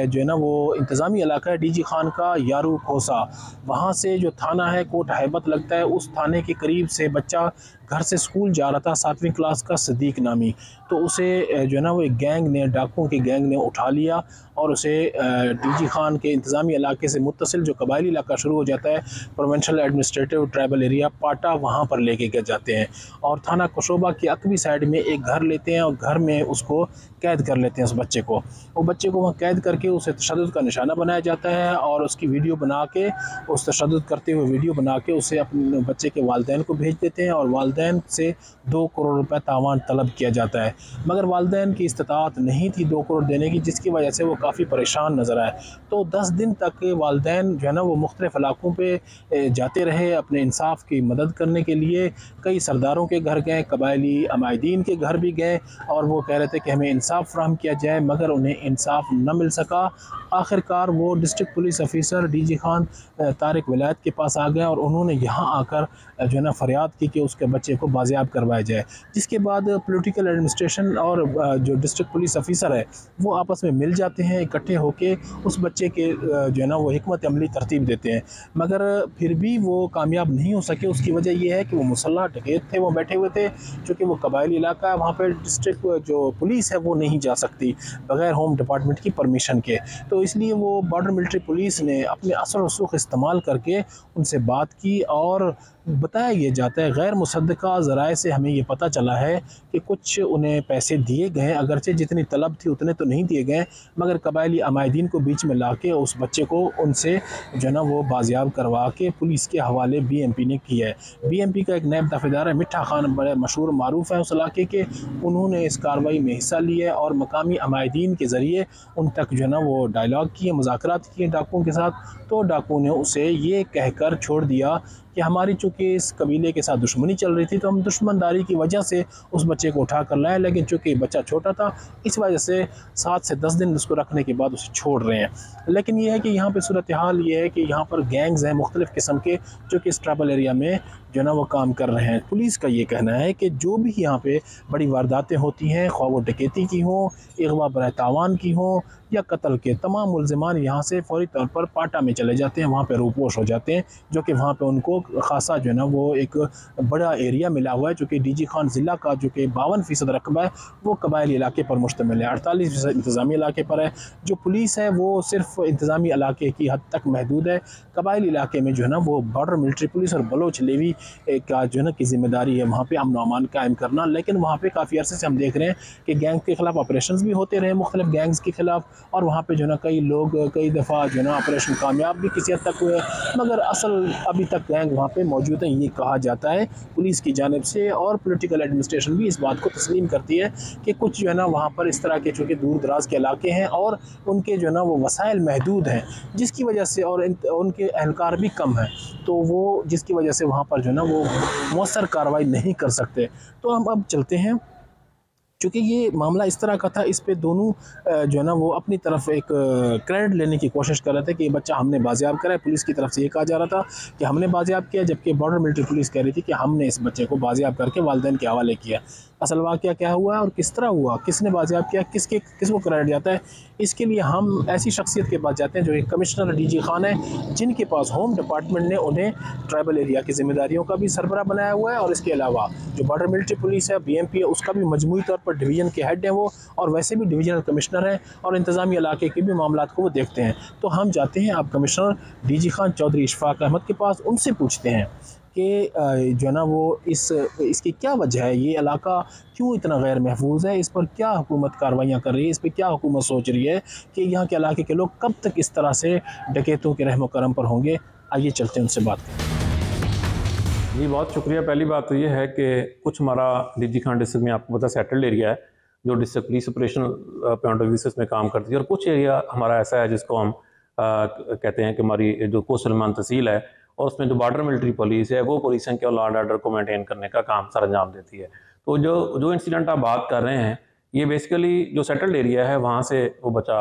जो है ना वो इंतज़ामी इलाका है डीजी खान का यारू खोसा, वहाँ से जो थाना है कोट हैबत लगता है, उस थाने के करीब से बच्चा घर से स्कूल जा रहा था 7वीं क्लास का सदीक नामी, तो उसे जो है ना वो एक गैंग ने, डाकुओं की गैंग ने उठा लिया और उसे डीजी खान के इंतज़ामी इलाके से मुत्तसिल जो कबायली इलाका शुरू हो जाता है, प्रोविंशियल एडमिनिस्ट्रेटिव ट्राइबल एरिया पाटा, वहाँ पर लेके गए जाते हैं और थाना कोशोबा की अकबी साइड में एक घर लेते हैं और घर में उसको कैद कर लेते हैं। उस बच्चे को वहाँ कैद करके उसे तशद्दुद का निशाना बनाया जाता है और उसकी वीडियो बना के, उस तशद्दुद करते हुए वीडियो बना के उसे अपने बच्चे के वालिदैन को भेज देते हैं और वालिदैन से 2 करोड़ रुपए तावान तलब किया जाता है, मगर वालिदैन की इस्तिताअत नहीं थी 2 करोड़ देने की, जिसकी वजह से वो काफ़ी परेशान नज़र आए। तो 10 दिन तक वालिदैन जो है ना वो मुख्तलिफ इलाकों पे जाते रहे अपने इंसाफ की मदद करने के लिए। कई सरदारों के घर गए, कबायली अमायदीन के घर भी गए और वो कह रहे थे कि हमें इंसाफ फ्राहम किया जाए, मगर उन्हें इंसाफ न मिल सका। आखिरकार वो district police officer DG Khan Tariq विलायत के पास आ गए और उन्होंने यहाँ आकर जो है ना फरियाद की कि उसके बच्चे को बाजियाब करवाया जाए, जिसके बाद पॉलिटिकल एडमिनिस्ट्रेशन और जो डिस्ट्रिक्ट पुलिस ऑफिसर है वो आपस में मिल जाते हैं, इकट्ठे होके उस बच्चे के जो है ना वो हिकमत अमली तरतीब देते हैं, मगर फिर भी वो कामयाब नहीं हो सके। उसकी वजह यह है कि वो मुसल्लह डकैत थे, वो बैठे हुए थे, चूँकि वो कबायली इलाका है, वहाँ पर डिस्ट्रिक्ट जो पुलिस है वो नहीं जा सकती बग़ैर होम डिपार्टमेंट की परमिशन के, तो इसलिए वो बॉर्डर मिलिट्री पुलिस ने अपने असर रसूख इस्तेमाल करके उनसे बात की और बताया ये जाता है, गैर मुसद्दका ज़राए से हमें ये पता चला है कि कुछ उन्हें पैसे दिए गए, अगरचे जितनी तलब थी उतने तो नहीं दिए गए, मगर कबायली अमायदीन को बीच में ला के उस बच्चे को उनसे जो है ना वो बाजियाब करवा के पुलिस के हवाले BMP ने किया है। BMP का एक नायब दफेदार है मिठा खान, बड़े मशहूर मारूफ है उस इलाके के, उन्होंने इस कार्रवाई में हिस्सा लिया और मकामी अमायदीन के ज़रिए उन तक जो है ना वो डायलॉग किए, मुज़ाकरात किए डाकुओं के साथ, तो डाकुओं ने उसे ये कहकर छोड़ दिया कि हमारी चूँकि इस कबीले के साथ दुश्मनी चल रही थी तो हम दुश्मनदारी की वजह से उस बच्चे को उठा कर लाए, लेकिन चूँकि बच्चा छोटा था इस वजह से 7 से 10 दिन उसको रखने के बाद उसे छोड़ रहे हैं। लेकिन यह है कि यहाँ पे सूरत हाल ये है कि यहाँ पर गैंग्स हैं मुख्तलिफ़ किस्म के जो कि इस ट्राइबल एरिया में जो ना वो काम कर रहे हैं। पुलिस का ये कहना है कि जो भी यहाँ पे बड़ी वारदातें होती हैं, ख्वाह वो डकैती की हों, अगवा बरए तावान की हों या कत्ल के, तमाम मुलज़िमान यहाँ से फौरी तौर पर पाटा में चले जाते हैं, वहाँ पे रूपोश हो जाते हैं, जो कि वहाँ पे उनको खासा जो है ना वो एक बड़ा एरिया मिला हुआ है, जो कि डीजी खान ज़िला का जो कि 52% रकबा है वो कबायली इलाके पर मुश्तमिल है, 48% इंतज़ामी इलाके पर है। जो पुलिस है वो सिर्फ इंतज़ामी इलाके की हद तक महदूद है, कबायली इलाके में जो है ना वो बॉर्डर मिलिट्री पुलिस और बलोच लेवी का जो है ना की ज़िम्मेदारी है वहाँ पे अमन व अमान कायम करना। लेकिन वहाँ पे काफ़ी अरसे से हम देख रहे हैं कि गैंग के ख़िलाफ़ ऑपरेशंस भी होते रहे, मुख्तलिफ गैंग्स के ख़िलाफ़, और वहाँ पे जो है ना कई लोग कई दफ़ा जो है ना ऑपरेशन कामयाब भी किसी हद तक हुए, मगर असल अभी तक गैंग वहाँ पे मौजूद है, ये कहा जाता है पुलिस की जानिब से। और पॉलिटिकल एडमिनिस्ट्रेशन भी इस बात को तस्लीम करती है कि कुछ जो है ना वहाँ पर इस तरह के चूँकि दूर दराज के इलाके हैं और उनके जो है ना वो वसाइल महदूद हैं, जिसकी वजह से और उनके एहलकार भी कम हैं, तो वो जिसकी वजह से वहाँ पर जो है ना वो मौसर कार्रवाई नहीं कर सकते। तो हम अब चलते हैं, चूँकि ये मामला इस तरह का था, इस पे दोनों जो है ना वो अपनी तरफ एक क्रेडिट लेने की कोशिश कर रहे थे कि ये बच्चा हमने बाजियाब करा है। पुलिस की तरफ से ये कहा जा रहा था कि हमने बाजियाब किया, जबकि बॉर्डर मिलिट्री पुलिस कह रही थी कि हमने इस बच्चे को बाजियाब करके वालिदैन के हवाले किया। असल वाक़या क्या हुआ है और किस तरह हुआ, किसने बाजियाब किया, किसको क्रेडिट जाता है, इसके लिए हम ऐसी शख्सियत के पास जाते हैं जो एक कमिश्नर DG खान है, जिनके पास होम डिपार्टमेंट ने उन्हें ट्राइबल एरिया की जिम्मेदारियों का भी सरबराह बनाया हुआ है, और इसके अलावा जो बॉर्डर मिलिट्री पुलिस है, BMP है, उसका भी मजमूई तौर पर डिवीज़न के हेड हैं वो, और वैसे भी डिवीजनल कमिश्नर हैं और इंतज़ामी इलाके के भी मामलात को वो देखते हैं। तो हम जाते हैं अब कमिश्नर DG खान चौधरी इशफाक अहमद के पास, उनसे पूछते हैं कि जो है ना वो इसकी क्या वजह है, ये इलाका क्यों इतना गैर महफूज है, इस पर क्या हुकूमत कार्रवाइयाँ कर रही है, इस पर क्या हुकूमत सोच रही है कि यहाँ के इलाके के लोग कब तक इस तरह से डकैतों के रहमो करम पर होंगे। आइए चलते हैं उनसे बात करें। जी बहुत शुक्रिया। पहली बात तो ये है कि कुछ हमारा DG खान डिस्ट्रिक्ट में आपको पता सेटल्ड एरिया है जो district police operation point of view से इसमें काम करती है, और कुछ एरिया हमारा ऐसा है जिसको हम कहते हैं कि हमारी जो कोस्ट सलमान तहसील है और उसमें जो बॉर्डर मिलिट्री पुलिस है वो पोजीशन के और लॉ एंड ऑर्डर को मेंटेन करने का काम सर अंजाम देती है। तो जो इंसिडेंट आप बात कर रहे हैं ये बेसिकली जो सेटल्ड एरिया है वहाँ से वो बच्चा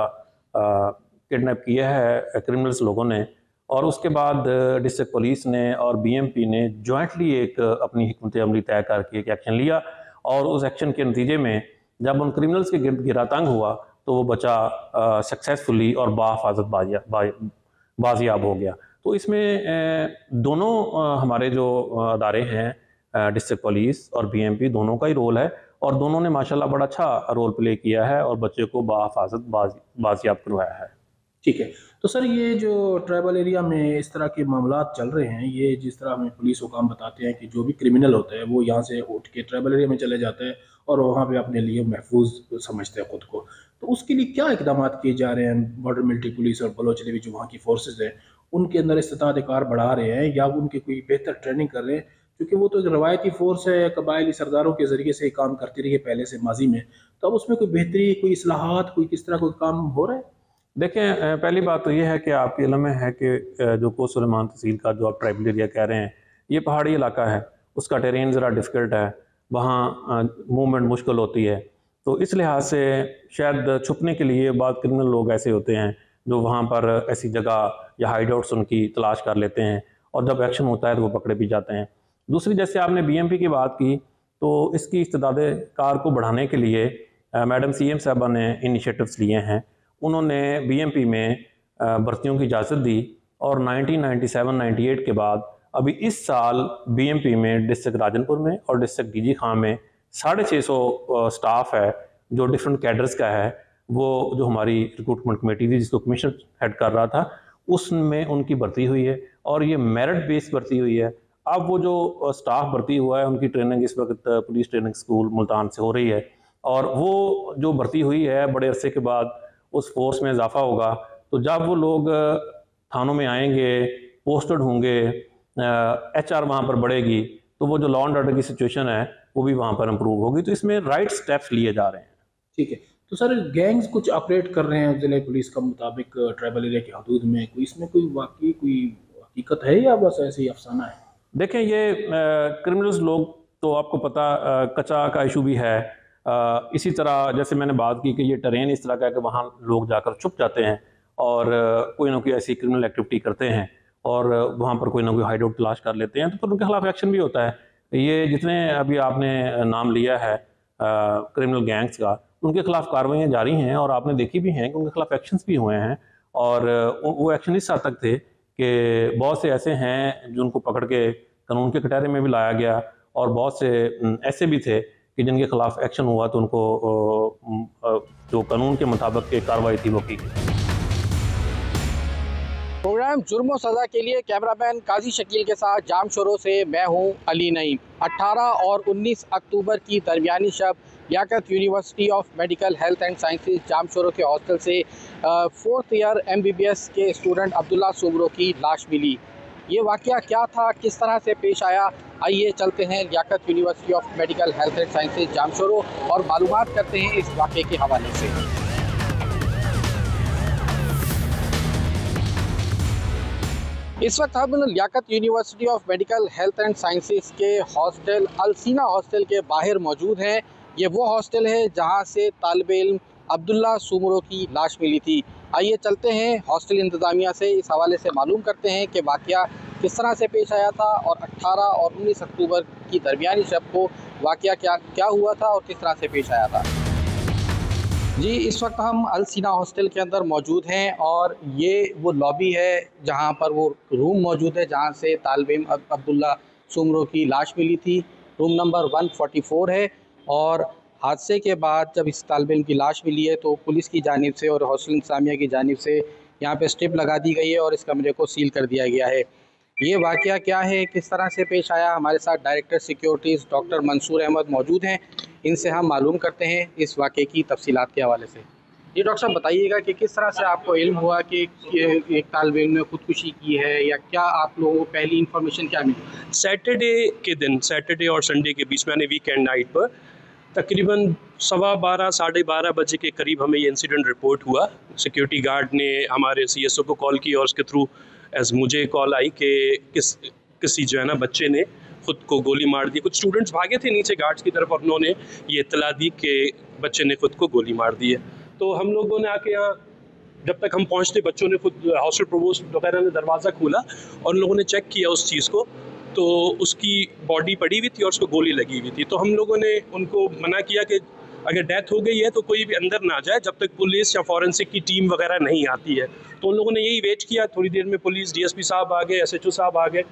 किडनैप किया है क्रिमिनल्स लोगों ने, और उसके बाद डिस्ट्रिक्ट पुलिस ने और BMP ने जॉइंटली एक अपनी हिकमत अमली तय करके एक एक्शन लिया, और उस एक्शन के नतीजे में जब उन क्रिमिनल्स के गिरद गिरातंग हुआ तो वो बच्चा सक्सेसफुली और बाहिफाजत बाजियाब हो गया। तो इसमें दोनों हमारे जो अदारे हैं डिस्ट्रिक्ट पुलिस और BMP दोनों का ही रोल है, और दोनों ने माशाल्लाह बड़ा अच्छा रोल प्ले किया है और बच्चे को बाहिफाजत बाजियाब करवाया है। ठीक है, तो सर ये जो ट्राइबल एरिया में इस तरह के मामलात चल रहे हैं, ये जिस तरह हमें पुलिस हुकाम बताते हैं कि जो भी क्रिमिनल होता है वो यहाँ से उठ के ट्राइबल एरिया में चले जाता है और वहाँ पे अपने लिए महफूज समझते हैं ख़ुद को, तो उसके लिए क्या इकदाम किए जा रहे हैं? बॉर्डर मिलिट्री पुलिस और बलोच लेवी जो वहाँ की फोर्सेज हैं उनके अंदर इस्तात कार बढ़ा रहे हैं या उनकी कोई बेहतर ट्रेनिंग कर रहे हैं? क्योंकि वो तो एक रवायती फोर्स है, कबायली सरदारों के ज़रिए से काम करती रही है पहले से माजी में, तो अब उसमें कोई बेहतरी, कोई इस्लाहात, कोई किस तरह कोई काम हो रहा है? देखें, पहली बात तो ये है कि आपके इल्म में है कि जो कोस्ट सलमान तहसील का जो आप ट्राइबल एरिया कह रहे हैं ये पहाड़ी इलाका है, उसका टेरेन ज़रा डिफ़िकल्ट है, वहाँ मूवमेंट मुश्किल होती है, तो इस लिहाज से शायद छुपने के लिए बाद क्रिमिनल लोग ऐसे होते हैं जो वहाँ पर ऐसी जगह या हाइड आउट्स उनकी तलाश कर लेते हैं, और जब एक्शन होता है तो वो पकड़े भी जाते हैं। दूसरी, जैसे आपने BMP की बात की, तो इसकी इस्तात कार को बढ़ाने के लिए मैडम CM साहबा ने इनिशिएटिव्स लिए हैं। उन्होंने BMP में भर्तियों की इजाज़त दी, और 1997-98 के बाद अभी इस साल BMP में डिस्ट्रिक्ट राजनपुर में और डिस्ट्रिक्ट DG खान में 650 स्टाफ है जो डिफरेंट कैडर्स का है। वो जो हमारी रिक्रूटमेंट कमेटी थी जिसको कमिश्नर हेड कर रहा था, उसमें उनकी भर्ती हुई है, और ये मेरिट बेस्ड भर्ती हुई है। अब वो जो स्टाफ भर्ती हुआ है उनकी ट्रेनिंग इस वक्त पुलिस ट्रेनिंग स्कूल मुल्तान से हो रही है, और वो जो भर्ती हुई है बड़े अरसे के बाद उस फोर्स में इजाफा होगा, तो जब वो लोग थानों में आएंगे, पोस्टेड होंगे, HR वहाँ पर बढ़ेगी, तो वो जो लॉ एंड ऑर्डर की सिचुएशन है वो भी वहाँ पर इम्प्रूव होगी। तो इसमें राइट स्टेप्स लिए जा रहे हैं। ठीक है, तो सर गैंग्स कुछ ऑपरेट कर रहे हैं जिले पुलिस का मुताबिक ट्राइबल एरिया की हदूद में, कोई इसमें कोई वाकई कोई हकीकत है या बस ऐसे ही अफसाना है? देखें, ये क्रिमिनल्स लोग तो आपको पता कचा का इशू भी है। इसी तरह जैसे मैंने बात की कि ये टेरेन इस तरह का है कि वहाँ लोग जाकर छुप जाते हैं और कोई ना कोई ऐसी क्रिमिनल एक्टिविटी करते हैं, और वहाँ पर कोई ना कोई हाइड आउट तलाश कर लेते हैं, तो फिर उनके खिलाफ एक्शन भी होता है। ये जितने अभी आपने नाम लिया है क्रिमिनल गैंग्स का, उनके खिलाफ कार्रवाइयाँ जारी हैं, और आपने देखी भी हैं कि उनके खिलाफ एक्शंस भी हुए हैं, और वो एक्शन इस हद तक थे कि बहुत से ऐसे हैं जिनको पकड़ के कानून के कटहरे में भी लाया गया, और बहुत से ऐसे भी थे कि जिनके खिलाफ एक्शन हुआ तो उनको जो कानून के मुताबिक कार्रवाई थी वो की गई। प्रोग्राम जुर्म और सज़ा के लिए कैमरामैन काजी शकील के साथ जामशोरों से मैं हूं अली नईम। 18 और 19 अक्टूबर की दरमियानी शब Liaquat university of medical health and Sciences Jamshoro के हॉस्टल से 4th ईयर MBBS के स्टूडेंट अब्दुल्ला सुमरो की लाश मिली। ये वाक़या क्या था, किस तरह से पेश आया, आइए चलते हैं Liaquat university of medical health and Sciences Jamshoro और मालूमात करते हैं इस वाक़े के हवाले से। इस वक्त हम Liaquat university of medical health and sciences के हॉस्टल अलसीना हॉस्टल के बाहर मौजूद हैं। ये वो हॉस्टल है जहां से तालिब इल्म अब्दुल्ला सुमरो की लाश मिली थी। आइए चलते हैं हॉस्टल इंतज़ामिया से इस हवाले से मालूम करते हैं कि वाक़या किस तरह से पेश आया था और 18 और 19 अक्टूबर की दरमियानी शब को वाक़या क्या हुआ था और किस तरह से पेश आया था। जी, इस वक्त हम अल सीना हॉस्टल के अंदर मौजूद हैं और ये वो लॉबी है जहाँ पर वो रूम मौजूद है जहाँ से तालिब इल्म अब्दुल्ला सुमरो की लाश मिली थी। रूम नंबर 144 है और हादसे के बाद जब इस तालिब इल्म की लाश मिली है तो पुलिस की जानिब से और हॉस्टल इंतज़ामिया की जानिब से यहाँ पे स्ट्रिप लगा दी गई है और इस कमरे को सील कर दिया गया है। ये वाक़या क्या है, किस तरह से पेश आया, हमारे साथ director securities doctor Mansoor Ahmed मौजूद हैं। इनसे हम मालूम करते हैं इस वाक़े की तफसीलात के हवाले से। जी डॉक्टर साहब, बताइएगा कि किस तरह से आपको इल्म हुआ कि एक तालिब इल्म ने खुदकुशी की है या क्या आप लोगों को पहली इन्फॉर्मेशन क्या मिली? सैटरडे के दिन, सैटरडे और संडे के बीच में यानी वीकेंड नाइट पर तकरीबन 12:15 साढ़े 12 बजे के करीब हमें ये इंसिडेंट रिपोर्ट हुआ। सिक्योरिटी गार्ड ने हमारे CSO को कॉल की और उसके थ्रू मुझे कॉल आई कि किसी जो है ना बच्चे ने खुद को गोली मार दी। कुछ स्टूडेंट्स भागे थे नीचे गार्ड्स की तरफ और उन्होंने ये इत्तला दी कि बच्चे ने खुद को गोली मार दी है। तो हम लोगों ने आके यहाँ, जब तक हम पहुँचते बच्चों ने खुद हॉस्टल प्रोवोस्ट वगैरह ने दरवाज़ा खोला और उन लोगों ने चेक किया उस चीज़ को, तो उसकी बॉडी पड़ी हुई थी और उसको गोली लगी हुई थी। तो हम लोगों ने उनको मना किया कि अगर डेथ हो गई है तो कोई भी अंदर ना जाए जब तक पुलिस या फॉरेंसिक की टीम वगैरह नहीं आती है। तो उन लोगों ने यही वेट किया। थोड़ी देर में पुलिस DSP साहब आ गए, SHO साहब आ गए।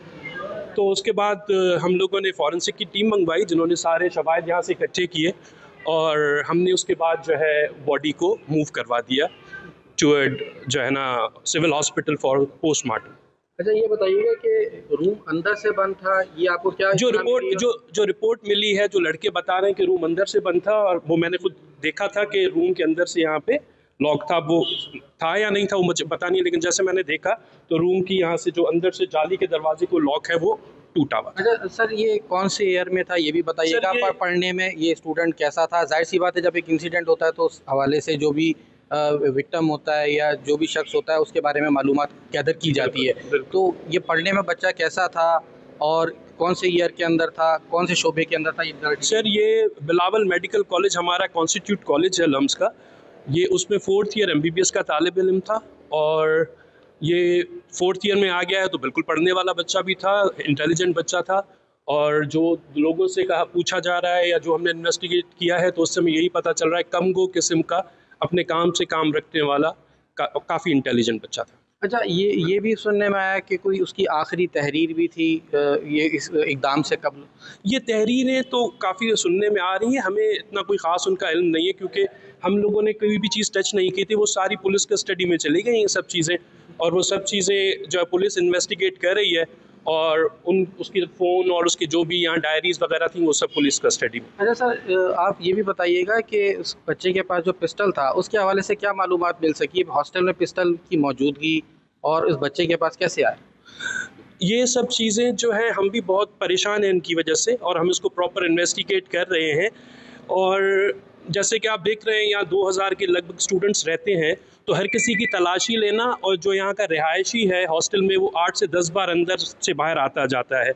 तो उसके बाद हम लोगों ने फॉरेंसिक की टीम मंगवाई जिन्होंने सारे शवाहिद यहाँ से इकट्ठे किए और हमने उसके बाद जो है बॉडी को मूव करवा दिया टुवर्ड जो है ना सिविल हॉस्पिटल फॉर पोस्टमार्टम। अच्छा, ये बताइएगा कि रूम अंदर से बंद था, ये आपको क्या जो रिपोर्ट मिली है, जो लड़के बता रहे हैं कि रूम अंदर से बंद था और वो मैंने खुद देखा था कि रूम के अंदर से यहाँ पे लॉक था। वो था या नहीं था वो मुझे पता नहीं, लेकिन जैसे मैंने देखा तो रूम की यहाँ से जो अंदर से जाली के दरवाजे को लॉक है वो टूटा हुआ। अच्छा सर, ये कौन से ईयर में था ये भी बताइएगा। पर पढ़ने में ये स्टूडेंट कैसा था? जाहिर सी बात है जब एक इंसिडेंट होता है तो उस हवाले से जो भी विक्टिम होता है या जो भी शख्स होता है उसके बारे में मालूमात गैदर की जाती है। तो ये पढ़ने में बच्चा कैसा था और कौन से ईयर के अंदर था, कौन से शोबे के अंदर था? सर, ये बिलावल मेडिकल कॉलेज हमारा कॉन्स्टिट्यूट कॉलेज है लम्स का। ये उसमें 4th ईयर MBBS का तालिब इल्म था और ये 4th ईयर में आ गया है तो बिल्कुल पढ़ने वाला बच्चा भी था, इंटेलिजेंट बच्चा था। और जो लोगों से पूछा जा रहा है या जो हमने इन्वेस्टिगेट किया है तो उससे हमें यही पता चल रहा है कम गो किस्म का, अपने काम से काम रखने वाला, काफ़ी इंटेलिजेंट बच्चा था। अच्छा, ये भी सुनने में आया कि कोई उसकी आखिरी तहरीर भी थी ये इस इक़दाम से कबल? ये तहरीरें तो काफ़ी सुनने में आ रही हैं, हमें इतना कोई ख़ास उनका इल्म नहीं है क्योंकि हम लोगों ने कोई भी चीज़ टच नहीं की थी। वो सारी पुलिस कस्टडी में चली गई ये सब चीज़ें और वो सब चीज़ें जो है पुलिस इन्वेस्टिगेट कर रही है और उसकी फ़ोन और उसकी जो भी यहाँ डायरीज़ वगैरह थी वो सब पुलिस कस्टडी में। अच्छा सर, आप ये भी बताइएगा कि उस बच्चे के पास जो पिस्टल था उसके हवाले से क्या मालूमात मिल सकी? हॉस्टल में पिस्टल की मौजूदगी और उस बच्चे के पास कैसे आया? ये सब चीज़ें जो है हम भी बहुत परेशान हैं इनकी वजह से और हम इसको प्रॉपर इन्वेस्टिगेट कर रहे हैं। और जैसे कि आप देख रहे हैं यहाँ 2000 के लगभग स्टूडेंट्स रहते हैं तो हर किसी की तलाशी लेना और जो यहाँ का रिहायशी है हॉस्टल में वो 8 से 10 बार अंदर से बाहर आता जाता है।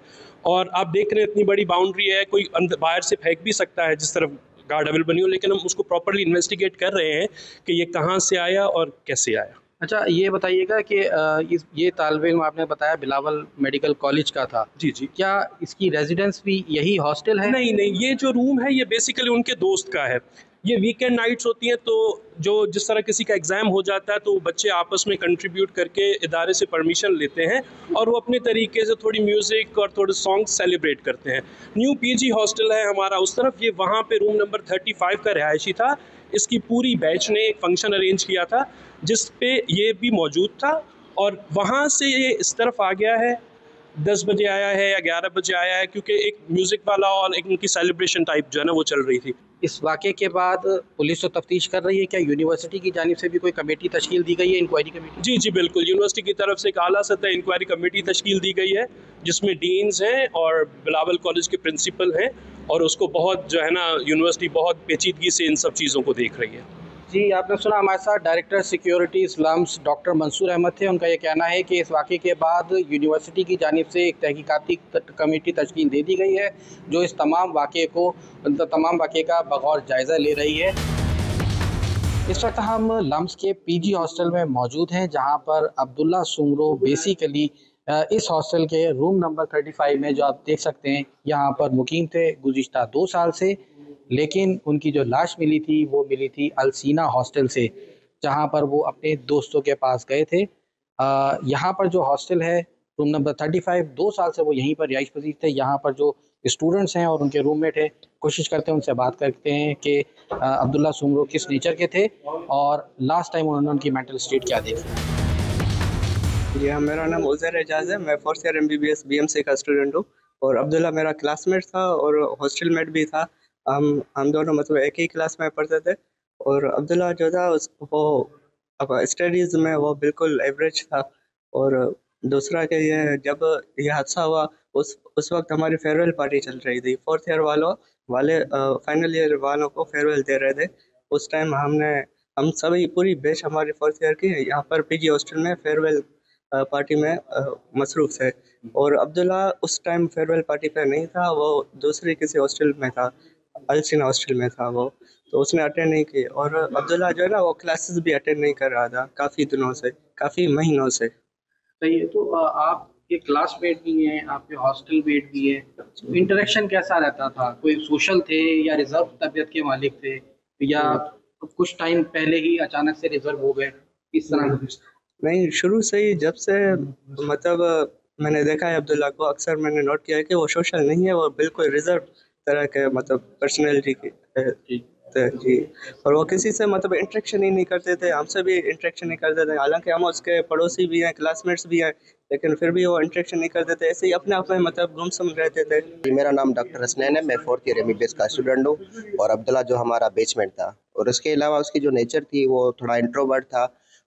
और आप देख रहे हैं इतनी बड़ी बाउंड्री है, कोई अंदर बाहर से फेंक भी सकता है जिस तरफ गार्ड अवेल बनी हो, लेकिन हम उसको प्रॉपरली इन्वेस्टिगेट कर रहे हैं कि ये कहाँ से आया और कैसे आया। अच्छा, ये बताइएगा कि ये तालिब इल्म आपने बताया बिलावल मेडिकल कॉलेज का था। जी जी। क्या इसकी रेजिडेंस भी यही हॉस्टल है? नहीं, ये जो रूम है ये बेसिकली उनके दोस्त का है। ये वीकेंड नाइट्स होती हैं तो जो जिस तरह किसी का एग्ज़ाम हो जाता है तो बच्चे आपस में कंट्रीब्यूट करके इदारे से परमिशन लेते हैं और वो अपने तरीके से थोड़ी म्यूज़िक और थोड़े सॉन्ग सेलिब्रेट करते हैं। न्यू PG हॉस्टल है हमारा उस तरफ, ये वहाँ पे रूम नंबर 35 का रिहायशी था। इसकी पूरी बैच ने एक फ़ंक्शन अरेंज किया था जिस पे ये भी मौजूद था और वहाँ से ये इस तरफ आ गया है। 10 बजे आया है या 11 बजे आया है क्योंकि एक म्यूज़िक वाला और एक उनकी सेलिब्रेशन टाइप जो है ना वो चल रही थी। इस वाक़े के बाद पुलिस तो तफ्तीश कर रही है, क्या यूनिवर्सिटी की जानिब से भी कोई कमेटी तश्कील दी गई है, इंक्वायरी कमेटी? जी जी बिल्कुल, यूनिवर्सिटी की तरफ से एक आला सतह इंक्वायरी कमेटी तश्कील दी गई है जिसमें डीन्स हैं और बिलावल कॉलेज के प्रिंसिपल हैं और उसको बहुत जो है ना यूनिवर्सिटी बहुत पेचीदगी से इन सब चीज़ों को देख रही है। जी, आपने सुना हमारे साथ director securities LUMS doctor Mansoor Ahmed थे। उनका ये कहना है कि इस वाक़े के बाद यूनिवर्सिटी की जानिब से एक तहकीकाती कमेटी तश्कील दे दी गई है जो इस तमाम वाक़े का बगौर जायज़ा ले रही है। इस वक्त हम लम्स के PG हॉस्टल में मौजूद हैं जहाँ पर अब्दुल्ला सुमरो बेसिकली इस हॉस्टल के रूम नंबर 35 में जो आप देख सकते हैं यहाँ पर मुकीम थे गुज़िश्ता 2 साल से, लेकिन उनकी जो लाश मिली थी वो मिली थी अलसीना हॉस्टल से, जहाँ पर वो अपने दोस्तों के पास गए थे। यहाँ पर जो हॉस्टल है रूम नंबर 35, 2 साल से वो यहीं पर रिहाइश पजीर थे। यहाँ पर जो स्टूडेंट्स हैं और उनके रूममेट हैं, कोशिश करते हैं उनसे बात करते हैं कि अब्दुल्ला सुमरो किस नेचर के थे और लास्ट टाइम उन्होंने उनकी मेंटल स्टेट क्या देखी। जी हाँ, मेरा नाम उज़ैर एजाज़ है। मैं 4th ईयर MBBS BMC का स्टूडेंट हूँ और अब्दुल्ला मेरा क्लासमेट था और हॉस्टल मेट भी था। हम दोनों मतलब एक ही क्लास में पढ़ते थे और अब्दुल्ला जो था वो स्टडीज़ में वो बिल्कुल एवरेज था। और दूसरा कि ये जब ये हादसा हुआ उस वक्त हमारी फेयरवेल पार्टी चल रही थी। 4th ईयर वाले फाइनल ईयर वालों को फेयरवेल दे रहे थे। उस टाइम हम सभी पूरी बैच हमारी 4th ईयर की यहाँ पर PG हॉस्टल में फेयरवेल पार्टी में मसरूफ़ थे और अब्दुल्ला उस टाइम फेयरवेल पार्टी पे नहीं था, वो दूसरी किसी हॉस्टल में था, अलसीना हॉस्टल में था वो, तो उसने अटेंड नहीं की। और अब्दुल्ला जो है ना वो क्लासेस भी अटेंड नहीं कर रहा था काफ़ी दिनों से, काफ़ी महीनों से। सही है। तो आपके क्लासमेट भी हैं, आपके हॉस्टल मेट भी हैं, तो इंटरेक्शन कैसा रहता था? कोई सोशल थे या रिजर्व तबीयत के मालिक थे या कुछ टाइम पहले ही अचानक से रिजर्व हो गए, इस तरह? नहीं, शुरू से ही जब से मतलब मैंने देखा है अब्दुल्ला को, अक्सर मैंने नोट किया है कि वो सोशल नहीं है, वो बिल्कुल रिजर्व तरह के मतलब पर्सनैलिटी की जी। और वो किसी से मतलब इंटरेक्शन ही नहीं करते थे, हमसे भी इंटरेक्शन नहीं करते थे। हालांकि हम उसके पड़ोसी भी हैं, क्लासमेट्स भी हैं, लेकिन फिर भी वो इंटरेक्शन नहीं करते थे, ऐसे ही अपने आप में मतलब गुमसुम रहते थे। मेरा नाम डॉक्टर हसनैन है, मैं 4th ईयर MBBS का स्टूडेंट हूँ और अब्दुल्ला जो हमारा बैचमेट था और उसके अलावा उसकी जो नेचर थी वो थोड़ा इंट्रोवर्ट था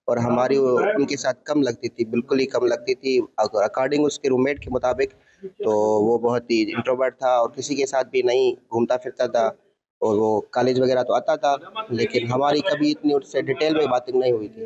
और हमारी उनके साथ कम लगती थी, बिल्कुल ही कम लगती थी। अकॉर्डिंग उसके रूममेट के मुताबिक तो वो बहुत ही इंट्रोवर्ट था और किसी के साथ भी नहीं घूमता फिरता था और वो कॉलेज वगैरह तो आता था, लेकिन हमारी कभी इतनी उससे डिटेल में बातें नहीं हुई थी।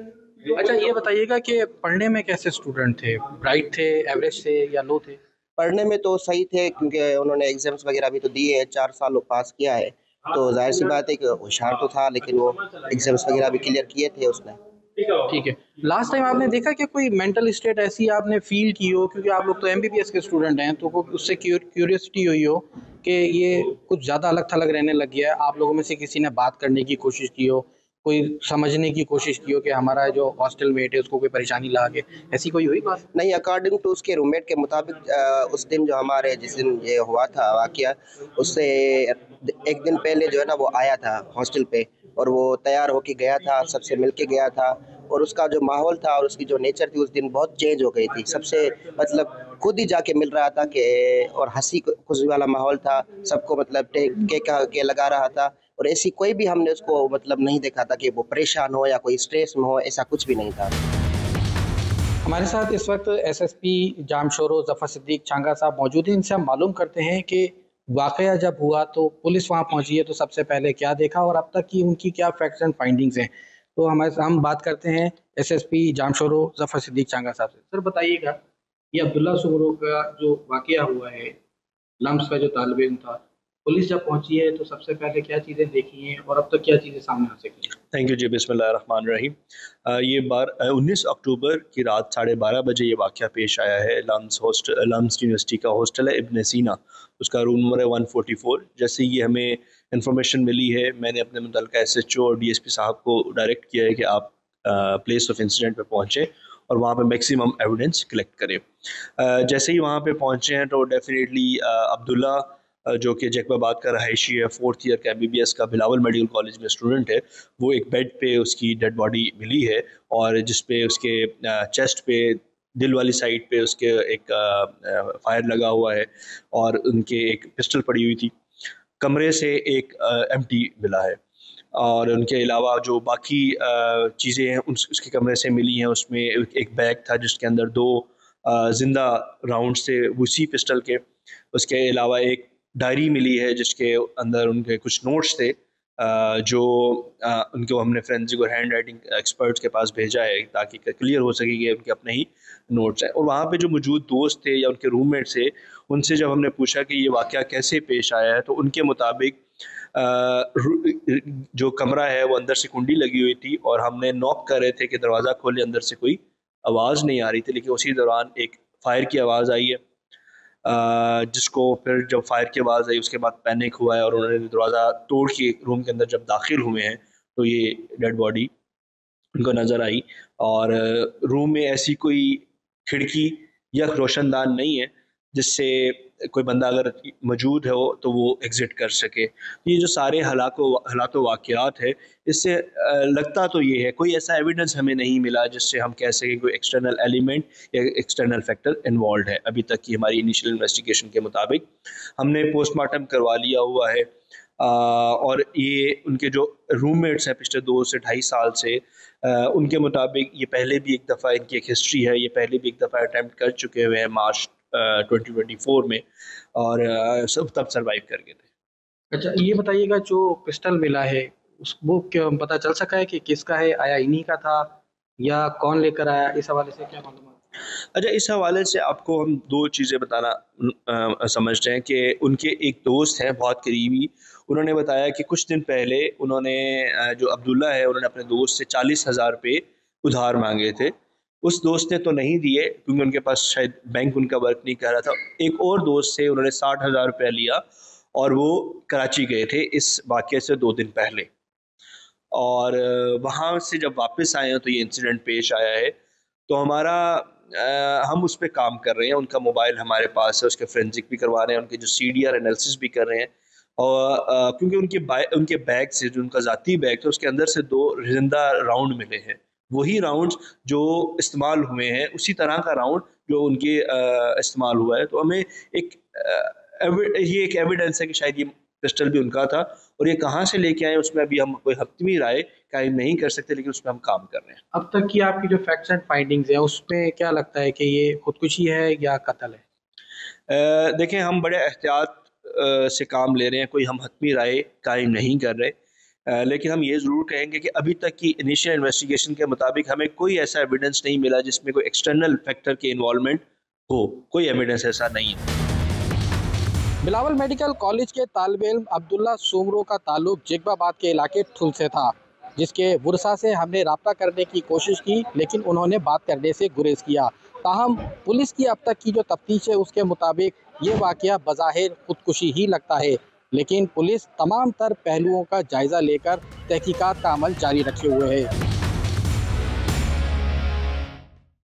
अच्छा, ये बताइएगा कि पढ़ने में कैसे स्टूडेंट थे? ब्राइट थे, एवरेज थे या लो थे? पढ़ने में तो सही थे क्योंकि उन्होंने एग्जाम्स वगैरह भी तो दिए हैं, 4 साल पास किया है, तो जाहिर सी बात है कि होशियार तो था, लेकिन वो एग्जाम्स वगैरह भी क्लियर किए थे उसने। ठीक है। लास्ट टाइम आपने देखा कि कोई मेंटल स्टेट ऐसी आपने फील की हो, क्योंकि आप लोग तो MBBS के स्टूडेंट हैं, तो उससे क्यूरियोसिटी हुई हो कि ये कुछ ज़्यादा अलग थलग रहने लग गया है, आप लोगों में से किसी ने बात करने की कोशिश की हो, कोई समझने की कोशिश की हो कि हमारा जो हॉस्टल मेट है उसको कोई परेशानी ला के, ऐसी कोई हुई बात? नहीं, अकॉर्डिंग टू उसके रूममेट के मुताबिक उस दिन जो हमारे जिस दिन ये हुआ था वाक़या, उससे एक दिन पहले जो है ना वो आया था हॉस्टल पे और वो तैयार होके गया था, सबसे मिल के गया था और उसका जो माहौल था और उसकी जो नेचर थी उस दिन बहुत चेंज हो गई थी। सबसे मतलब खुद ही जाके मिल रहा था कि और हंसी खुशी वाला माहौल था, सबको मतलब केक के लगा रहा था और ऐसी कोई भी हमने उसको मतलब नहीं देखा था कि वो परेशान हो या कोई स्ट्रेस में हो, ऐसा कुछ भी नहीं था। हमारे साथ इस वक्त SSP जामशोरो ज़फ़र सिद्दीक छांगा साहब मौजूद हैं। इनसे हम मालूम करते हैं कि वाक़या जब हुआ तो पुलिस वहाँ पहुँची है तो सबसे पहले क्या देखा और अब तक की उनकी क्या फैक्ट्स एंड फाइंडिंग्स हैं। तो हम बात करते हैं SSP जामशोरो ज़फ़र सिद्दीक छांगा साहब से। सर बताइएगा, ये अब्दुल्ला सुमरो का जो वाक़या हुआ है, लम्स का जो तालिब इल्म था, पुलिस जब पहुंची है तो सबसे पहले क्या चीज़ें देखी हैं और अब तक क्या चीज़ें सामने आ सकी? थैंक यू जी। बिस्मिल्लाहिर्रहमानिर्रहीम। ये 19 अक्टूबर की रात 12:30 बजे ये वाक़या पेश आया है। लम्स यूनिवर्सिटी का हॉस्टल है इब्न सीना, उसका रूम नंबर है 144। जैसे ये हमें इन्फॉर्मेशन मिली है, मैंने अपने मुतल्लिका SHO और DSP साहब को डायरेक्ट किया है कि आप प्लेस ऑफ इंसिडेंट पे पहुँचें और वहाँ पे मैक्सिमम एविडेंस कलेक्ट करें। जैसे ही वहाँ पे पहुँचे हैं तो डेफिनेटली अब्दुल्ला जो कि जैकबाबाद का रहायशी है, 4th ईयर का MBBS का बिलावल मेडिकल कॉलेज में स्टूडेंट है, वो एक बेड पे उसकी डेड बॉडी मिली है और जिस पे उसके चेस्ट पे दिल वाली साइड पे उसके एक फायर लगा हुआ है और उनके एक पिस्टल पड़ी हुई थी। कमरे से एक एम्प्टी मिला है और उनके अलावा जो बाकी चीज़ें हैं उसके कमरे से मिली हैं, उसमें एक बैग था जिसके अंदर 2 जिंदा राउंड से उसी पिस्टल के, उसके अलावा एक डायरी मिली है जिसके अंदर उनके कुछ नोट्स थे जो उनको हमने फोरेंसिक और हैंड राइटिंग एक्सपर्ट्स के पास भेजा है ताकि क्लियर हो सके कि उनके अपने ही नोट्स हैं। और वहाँ पे जो मौजूद दोस्त थे या उनके रूममेट थे, उनसे जब हमने पूछा कि ये वाक़या कैसे पेश आया है तो उनके मुताबिक जो कमरा है वो अंदर से कुंडी लगी हुई थी और हमने नॉक कर रहे थे कि दरवाज़ा खोले, अंदर से कोई आवाज़ नहीं आ रही थी, लेकिन उसी दौरान एक फायर की आवाज़ आई है, जिसको फिर जब फायर की आवाज़ आई उसके बाद पैनिक हुआ है और उन्होंने दरवाज़ा तोड़ के रूम के अंदर जब दाखिल हुए हैं तो ये डेड बॉडी उनको नज़र आई। और रूम में ऐसी कोई खिड़की या रोशनदान नहीं है जिससे कोई बंदा अगर मौजूद हो तो वो एग्ज़िट कर सके। ये जो सारे हालात वाक़यात है, इससे लगता तो ये है कोई ऐसा एविडेंस हमें नहीं मिला जिससे हम कह सकें कोई एक्सटर्नल एलिमेंट या एक्सटर्नल फैक्टर इन्वॉल्व है। अभी तक की हमारी इनिशियल इन्वेस्टिगेशन के मुताबिक हमने पोस्टमार्टम करवा लिया हुआ है, और ये उनके जो रूममेट्स हैं पिछले 2 से 2.5 साल से, उनके मुताबिक ये पहले भी एक दफ़ा, इनकी एक हिस्ट्री है, ये पहले भी एक दफ़ा अटैम्प्ट कर चुके हुए हैं मार्च 2024 में, और सब तब सर्वाइव कर गए थे। अच्छा, ये बताइएगा जो पिस्टल मिला है वो क्या पता चल सका है कि किसका है? आया इन्हीं का था या कौन लेकर आया? इस हवाले से क्या मालूम? अच्छा, इस हवाले से आपको हम 2 चीज़ें बताना समझते हैं कि उनके एक दोस्त हैं बहुत करीबी, उन्होंने बताया कि कुछ दिन पहले उन्होंने जो अब्दुल्ला है उन्होंने अपने दोस्त से 40,000 रुपये उधार मांगे थे। उस दोस्त ने तो नहीं दिए क्योंकि उनके पास शायद बैंक उनका वर्क नहीं कर रहा था। एक और दोस्त से उन्होंने 60,000 रुपया लिया और वो कराची गए थे इस वाक़ये से 2 दिन पहले, और वहाँ से जब वापस आए हैं तो ये इंसिडेंट पेश आया है। तो हम उस पर काम कर रहे हैं, उनका मोबाइल हमारे पास है, उसके फोरेंसिक भी करवा रहे हैं, उनके जो CDR एनालिसिस भी कर रहे हैं, और क्योंकि उनके बैग से, जो उनका ज़ाती बैग था, उसके अंदर से 2 जिंदा राउंड मिले हैं, वही राउंड्स जो इस्तेमाल हुए हैं, उसी तरह का राउंड जो उनके इस्तेमाल हुआ है। तो हमें ये एक एविडेंस है कि शायद ये पिस्टल भी उनका था, और ये कहाँ से लेके आए उसमें अभी हम कोई हतमी राय कायम नहीं कर सकते, लेकिन उसमें हम काम कर रहे हैं। अब तक की आपकी जो फैक्ट्स एंड फाइंडिंग्स हैं उसमें क्या लगता है कि ये खुदकुशी है या कत्ल है? देखें, हम बड़े एहतियात से काम ले रहे हैं, कोई हम हतमी राय कायम नहीं कर रहे, लेकिन हम ये ज़रूर कहेंगे कि अभी तक की इनिशियल इन्वेस्टिगेशन के मुताबिक हमें कोई ऐसा एविडेंस नहीं मिला जिसमें कोई एक्सटर्नल फैक्टर के इन्वॉल्वमेंट हो, कोई एविडेंस ऐसा नहीं है। बिलावल मेडिकल कॉलेज के तालिबे इल्म अब्दुल्ला सोमरो का ताल्लुक जिगबाबाद के इलाके ठुल से था, जिसके वुरसा से हमने रब्ता करने की कोशिश की लेकिन उन्होंने बात करने से गुरेज किया। ताहम पुलिस की अब तक की जो तफ्तीश है उसके मुताबिक ये वाक़या बज़ाहिर खुदकुशी ही लगता है, लेकिन पुलिस तमाम तर पहलुओं का जायज़ा लेकर तहकीकात का अमल जारी रखे हुए है।